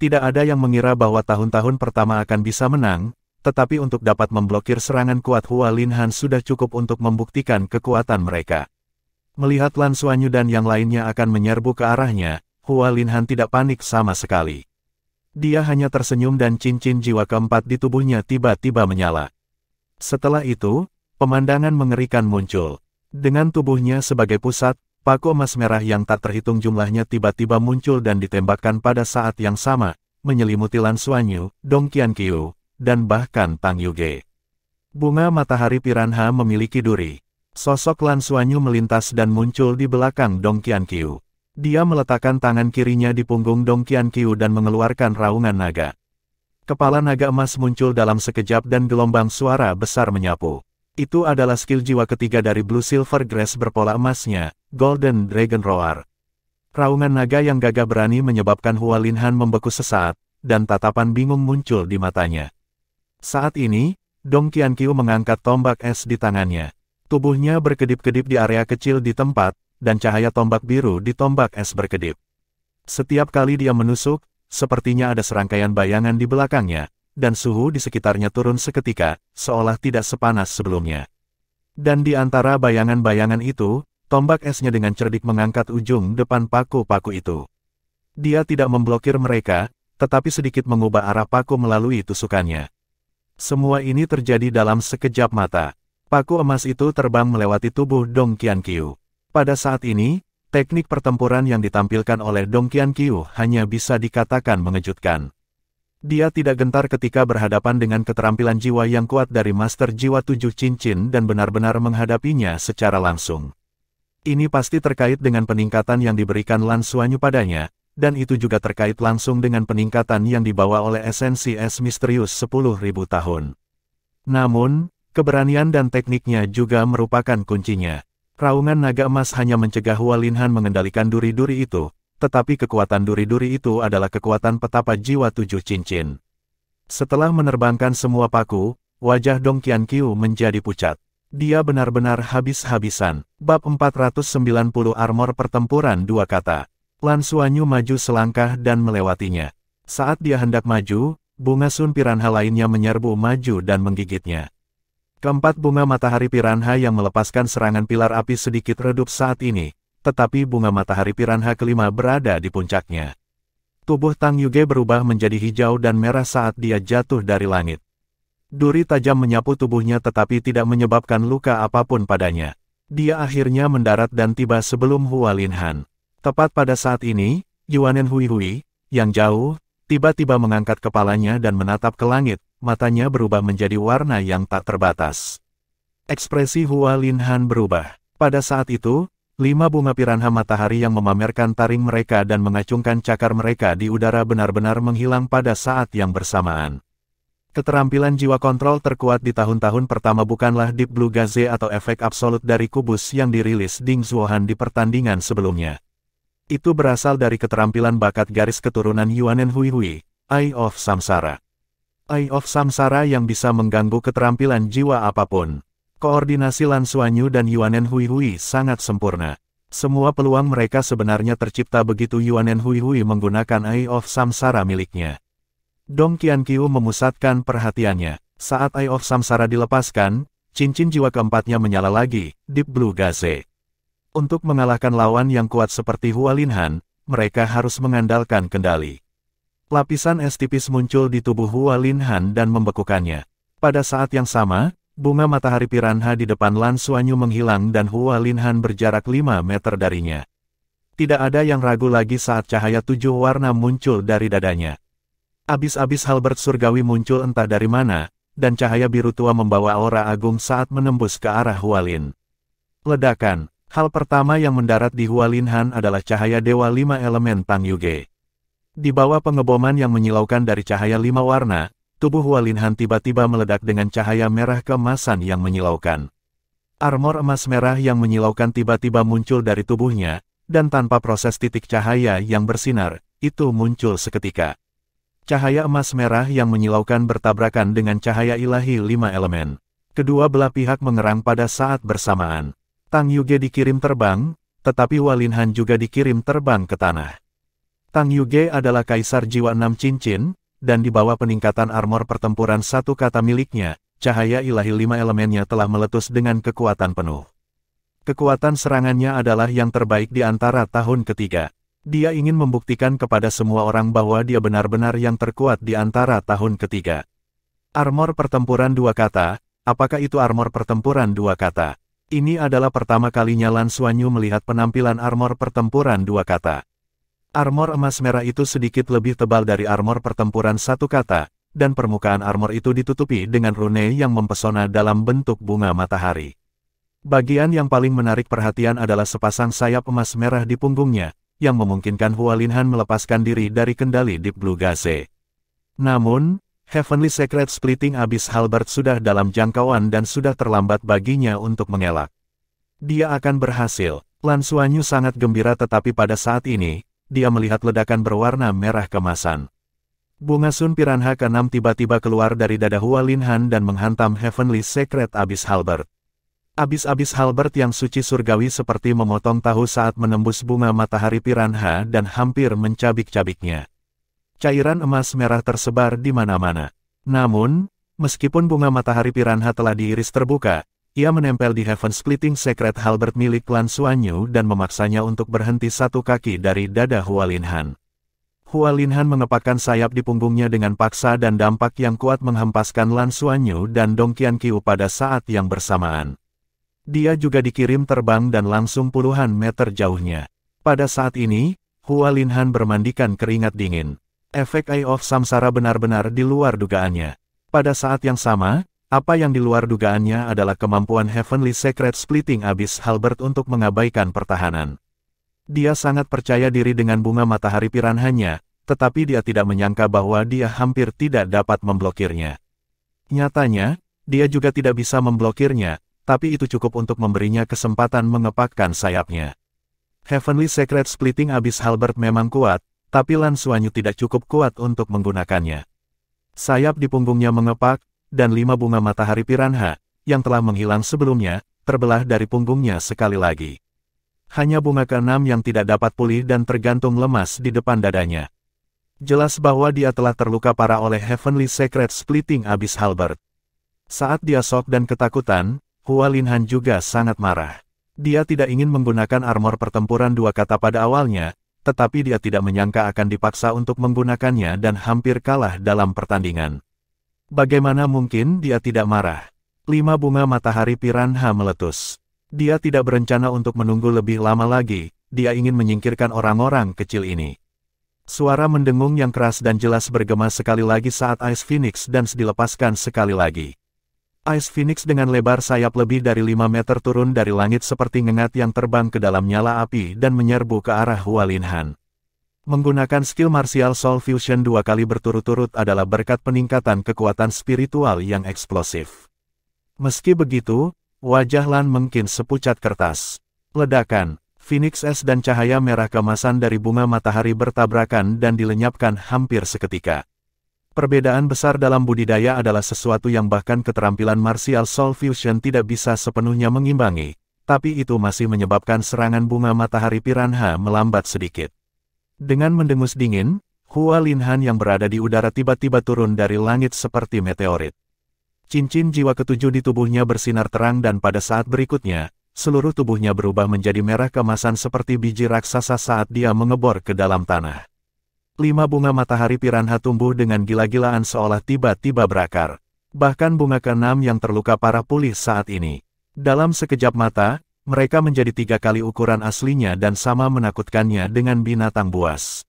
Tidak ada yang mengira bahwa tahun-tahun pertama akan bisa menang, tetapi untuk dapat memblokir serangan kuat Hua Linhan sudah cukup untuk membuktikan kekuatan mereka. Melihat Lan Xuanyu dan yang lainnya akan menyerbu ke arahnya, Hua Linhan tidak panik sama sekali. Dia hanya tersenyum dan cincin jiwa keempat di tubuhnya tiba-tiba menyala. Setelah itu, pemandangan mengerikan muncul. Dengan tubuhnya sebagai pusat, paku emas merah yang tak terhitung jumlahnya tiba-tiba muncul dan ditembakkan pada saat yang sama, menyelimuti Lan Xuanyu, Dong Qianqiu, dan bahkan Tang Yuge. Bunga matahari piranha memiliki duri. Sosok Lan Xuanyu melintas dan muncul di belakang Dong Qianqiu. Dia meletakkan tangan kirinya di punggung Dong Qianqiu dan mengeluarkan raungan naga. Kepala naga emas muncul dalam sekejap dan gelombang suara besar menyapu. Itu adalah skill jiwa ketiga dari Blue Silver Grass berpola emasnya, Golden Dragon Roar. Raungan naga yang gagah berani menyebabkan Hua Linhan membeku sesaat, dan tatapan bingung muncul di matanya. Saat ini, Dong Qianqiu mengangkat tombak es di tangannya. Tubuhnya berkedip-kedip di area kecil di tempat, dan cahaya tombak biru di tombak es berkedip. Setiap kali dia menusuk, sepertinya ada serangkaian bayangan di belakangnya, dan suhu di sekitarnya turun seketika, seolah tidak sepanas sebelumnya. Dan di antara bayangan-bayangan itu, tombak esnya dengan cerdik mengangkat ujung depan paku-paku itu. Dia tidak memblokir mereka, tetapi sedikit mengubah arah paku melalui tusukannya. Semua ini terjadi dalam sekejap mata. Paku emas itu terbang melewati tubuh Dong Qianqiu. Pada saat ini, teknik pertempuran yang ditampilkan oleh Dong Qianqiu hanya bisa dikatakan mengejutkan. Dia tidak gentar ketika berhadapan dengan keterampilan jiwa yang kuat dari Master Jiwa 7 Cincin dan benar-benar menghadapinya secara langsung. Ini pasti terkait dengan peningkatan yang diberikan Lan Xuanyu padanya, dan itu juga terkait langsung dengan peningkatan yang dibawa oleh esensi es misterius 10.000 tahun. Namun, keberanian dan tekniknya juga merupakan kuncinya. Raungan naga emas hanya mencegah Hua Linhan mengendalikan duri-duri itu, tetapi kekuatan duri-duri itu adalah kekuatan petapa jiwa 7 cincin. Setelah menerbangkan semua paku, wajah Dong Qianqiu menjadi pucat. Dia benar-benar habis-habisan. Bab 490 Armor Pertempuran 2 kata. Lan Xuanyu maju selangkah dan melewatinya. Saat dia hendak maju, bunga sun piranha lainnya menyerbu maju dan menggigitnya. Keempat bunga matahari piranha yang melepaskan serangan pilar api sedikit redup saat ini, tetapi bunga matahari piranha kelima berada di puncaknya. Tubuh Tang Yuge berubah menjadi hijau dan merah saat dia jatuh dari langit. Duri tajam menyapu tubuhnya tetapi tidak menyebabkan luka apapun padanya. Dia akhirnya mendarat dan tiba sebelum Hua Linhan. Tepat pada saat ini, Yuanen Hui Hui, yang jauh, tiba-tiba mengangkat kepalanya dan menatap ke langit, matanya berubah menjadi warna yang tak terbatas. Ekspresi Hua Linhan berubah. Pada saat itu, 5 bunga piranha matahari yang memamerkan taring mereka dan mengacungkan cakar mereka di udara benar-benar menghilang pada saat yang bersamaan. Keterampilan jiwa kontrol terkuat di tahun-tahun pertama bukanlah Deep Blue Gaze atau efek absolut dari kubus yang dirilis Ding Zuohan di pertandingan sebelumnya. Itu berasal dari keterampilan bakat garis keturunan Yuanen Hui Hui, Eye of Samsara. Eye of Samsara yang bisa mengganggu keterampilan jiwa apapun. Koordinasi Lan Xuanyu dan Yuanen Hui Hui sangat sempurna. Semua peluang mereka sebenarnya tercipta begitu Yuanen Hui Hui menggunakan Eye of Samsara miliknya. Dong Qianqiu memusatkan perhatiannya. Saat Eye of Samsara dilepaskan, cincin jiwa keempatnya menyala lagi, Deep Blue Gaze. Untuk mengalahkan lawan yang kuat seperti Hua Linhan, mereka harus mengandalkan kendali. Lapisan es tipis muncul di tubuh Hua Linhan dan membekukannya. Pada saat yang sama, bunga matahari piranha di depan Lan Xuanyu menghilang dan Hua Linhan berjarak 5 meter darinya. Tidak ada yang ragu lagi saat cahaya 7 warna muncul dari dadanya. Abis-abis halberd surgawi muncul entah dari mana, dan cahaya biru tua membawa aura agung saat menembus ke arah Hua Lin. Ledakan. Hal pertama yang mendarat di Hua Linhan adalah cahaya Dewa 5 Elemen Tang Yuge. Di bawah pengeboman yang menyilaukan dari cahaya 5 warna, tubuh Hua Linhan tiba-tiba meledak dengan cahaya merah keemasan yang menyilaukan. Armor emas merah yang menyilaukan tiba-tiba muncul dari tubuhnya, dan tanpa proses titik cahaya yang bersinar, itu muncul seketika. Cahaya emas merah yang menyilaukan bertabrakan dengan cahaya ilahi 5 elemen. Kedua belah pihak mengerang pada saat bersamaan. Tang Yuge dikirim terbang, tetapi Hua Linhan juga dikirim terbang ke tanah. Tang Yuge adalah kaisar jiwa 6 cincin, dan di bawah peningkatan armor pertempuran 1 kata miliknya, cahaya ilahi 5 elemennya telah meletus dengan kekuatan penuh. Kekuatan serangannya adalah yang terbaik di antara tahun ketiga. Dia ingin membuktikan kepada semua orang bahwa dia benar-benar yang terkuat di antara tahun ketiga. Armor pertempuran 2 kata, apakah itu armor pertempuran 2 kata? Ini adalah pertama kalinya Lan Xuanyu melihat penampilan armor pertempuran 2 kata. Armor emas merah itu sedikit lebih tebal dari armor pertempuran 1 kata, dan permukaan armor itu ditutupi dengan rune yang mempesona dalam bentuk bunga matahari. Bagian yang paling menarik perhatian adalah sepasang sayap emas merah di punggungnya, yang memungkinkan Hua Linhan melepaskan diri dari kendali Deep Blue Gaze. Namun, Heavenly Secret Splitting Abyss Halberd sudah dalam jangkauan dan sudah terlambat baginya untuk mengelak. Dia akan berhasil. Lan Xuanyu sangat gembira tetapi pada saat ini, dia melihat ledakan berwarna merah kemasan. Bunga Sun Piranha ke-6 tiba-tiba keluar dari dada Hua Linhan dan menghantam Heavenly Secret Abyss Halberd. Abyss Halberd yang suci surgawi seperti memotong tahu saat menembus bunga matahari piranha dan hampir mencabik-cabiknya. Cairan emas merah tersebar di mana-mana. Namun, meskipun bunga matahari piranha telah diiris terbuka, ia menempel di Heaven Splitting Secret Halberd milik Lan Xuanyu dan memaksanya untuk berhenti 1 kaki dari dada Hua Linhan. Hua Linhan mengepakkan sayap di punggungnya dengan paksa dan dampak yang kuat menghempaskan Lan Xuanyu dan Dong Qianqiu pada saat yang bersamaan. Dia juga dikirim terbang dan langsung puluhan meter jauhnya. Pada saat ini, Hua Linhan bermandikan keringat dingin. Efek Eye of Samsara benar-benar di luar dugaannya. Pada saat yang sama, apa yang di luar dugaannya adalah kemampuan Heavenly Secret Splitting Abyss Halberd untuk mengabaikan pertahanan. Dia sangat percaya diri dengan bunga matahari piranhanya, tetapi dia tidak menyangka bahwa dia hampir tidak dapat memblokirnya. Nyatanya, dia juga tidak bisa memblokirnya, tapi itu cukup untuk memberinya kesempatan mengepakkan sayapnya. Heavenly Secret Splitting Abyss Halberd memang kuat, tapi Lan Xuanyu tidak cukup kuat untuk menggunakannya. Sayap di punggungnya mengepak, dan 5 bunga matahari piranha, yang telah menghilang sebelumnya, terbelah dari punggungnya sekali lagi. Hanya bunga ke-6 yang tidak dapat pulih dan tergantung lemas di depan dadanya. Jelas bahwa dia telah terluka parah oleh Heavenly Secret Splitting Abyss Halberd. Saat dia shock dan ketakutan, Hua Linhan juga sangat marah. Dia tidak ingin menggunakan armor pertempuran 2 kata pada awalnya, tetapi dia tidak menyangka akan dipaksa untuk menggunakannya dan hampir kalah dalam pertandingan. Bagaimana mungkin dia tidak marah? 5 bunga matahari piranha meletus. Dia tidak berencana untuk menunggu lebih lama lagi, dia ingin menyingkirkan orang-orang kecil ini. Suara mendengung yang keras dan jelas bergema sekali lagi saat Ice Phoenix Dance dilepaskan sekali lagi. Ice Phoenix dengan lebar sayap lebih dari 5 meter turun dari langit seperti ngengat yang terbang ke dalam nyala api dan menyerbu ke arah Hua Linhan. Menggunakan skill Martial Soul Fusion 2 kali berturut-turut adalah berkat peningkatan kekuatan spiritual yang eksplosif. Meski begitu, wajah Lan mungkin sepucat kertas. Ledakan, Phoenix Es dan cahaya merah kemasan dari bunga matahari bertabrakan dan dilenyapkan hampir seketika. Perbedaan besar dalam budidaya adalah sesuatu yang bahkan keterampilan Martial Soul Fusion tidak bisa sepenuhnya mengimbangi, tapi itu masih menyebabkan serangan bunga matahari piranha melambat sedikit. Dengan mendengus dingin, Hua Linhan yang berada di udara tiba-tiba turun dari langit seperti meteorit. Cincin jiwa ketujuh di tubuhnya bersinar terang dan pada saat berikutnya, seluruh tubuhnya berubah menjadi merah kemasan seperti biji raksasa saat dia mengebor ke dalam tanah. 5 bunga matahari piranha tumbuh dengan gila-gilaan seolah tiba-tiba berakar. Bahkan bunga ke-6 yang terluka parah pulih saat ini. Dalam sekejap mata, mereka menjadi 3 kali ukuran aslinya dan sama menakutkannya dengan binatang buas.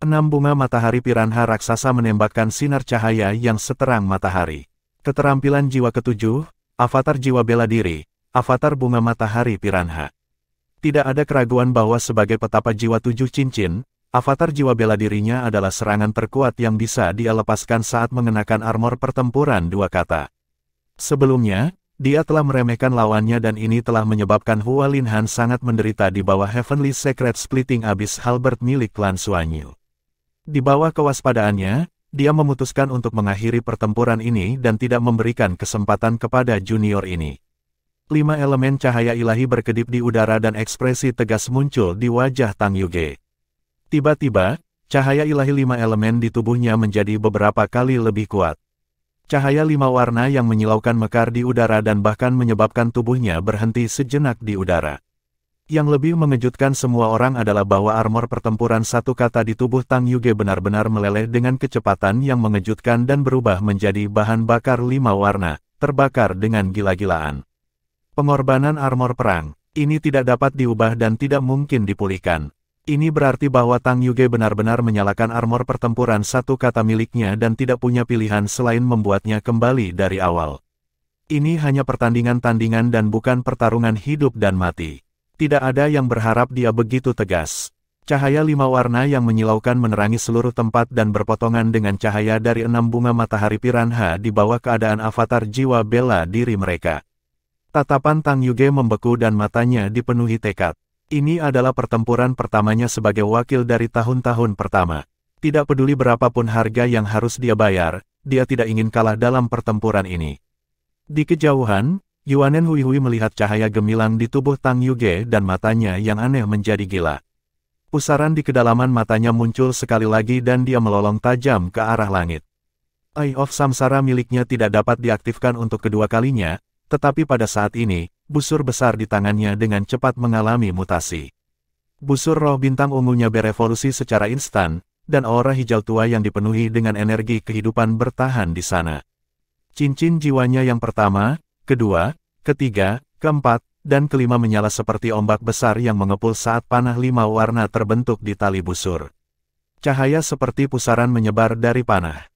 6 bunga matahari piranha raksasa menembakkan sinar cahaya yang seterang matahari. Keterampilan jiwa ketujuh, avatar jiwa bela diri, avatar bunga matahari piranha. Tidak ada keraguan bahwa sebagai petapa jiwa 7 cincin, avatar jiwa bela dirinya adalah serangan terkuat yang bisa dia lepaskan saat mengenakan armor pertempuran 2 kata. Sebelumnya, dia telah meremehkan lawannya dan ini telah menyebabkan Hua Linhan sangat menderita di bawah Heavenly Secret Splitting Abyss Halberd milik klan Suanyu. Di bawah kewaspadaannya, dia memutuskan untuk mengakhiri pertempuran ini dan tidak memberikan kesempatan kepada junior ini. 5 elemen cahaya ilahi berkedip di udara dan ekspresi tegas muncul di wajah Tang Yuge. Tiba-tiba, cahaya ilahi 5 elemen di tubuhnya menjadi beberapa kali lebih kuat. Cahaya 5 warna yang menyilaukan mekar di udara dan bahkan menyebabkan tubuhnya berhenti sejenak di udara. Yang lebih mengejutkan semua orang adalah bahwa armor pertempuran 1 kata di tubuh Tang Yuge benar-benar meleleh dengan kecepatan yang mengejutkan dan berubah menjadi bahan bakar 5 warna, terbakar dengan gila-gilaan. Pengorbanan armor perang, ini tidak dapat diubah dan tidak mungkin dipulihkan. Ini berarti bahwa Tang Yuge benar-benar menyalakan armor pertempuran 1 kata miliknya dan tidak punya pilihan selain membuatnya kembali dari awal. Ini hanya pertandingan-tandingan dan bukan pertarungan hidup dan mati. Tidak ada yang berharap dia begitu tegas. Cahaya 5 warna yang menyilaukan menerangi seluruh tempat dan berpotongan dengan cahaya dari 6 bunga matahari piranha di bawah keadaan avatar jiwa bela diri mereka. Tatapan Tang Yuge membeku dan matanya dipenuhi tekad. Ini adalah pertempuran pertamanya sebagai wakil dari tahun-tahun pertama. Tidak peduli berapapun harga yang harus dia bayar, dia tidak ingin kalah dalam pertempuran ini. Di kejauhan, Yuanen Hui melihat cahaya gemilang di tubuh Tang Yuge dan matanya yang aneh menjadi gila. Pusaran di kedalaman matanya muncul sekali lagi dan dia melolong tajam ke arah langit. Eye of Samsara miliknya tidak dapat diaktifkan untuk kedua kalinya, tetapi pada saat ini, busur besar di tangannya dengan cepat mengalami mutasi. Busur roh bintang ungunya berevolusi secara instan, dan aura hijau tua yang dipenuhi dengan energi kehidupan bertahan di sana. Cincin jiwanya yang pertama, kedua, ketiga, keempat, dan kelima menyala seperti ombak besar yang mengepul saat panah 5 warna terbentuk di tali busur. Cahaya seperti pusaran menyebar dari panah.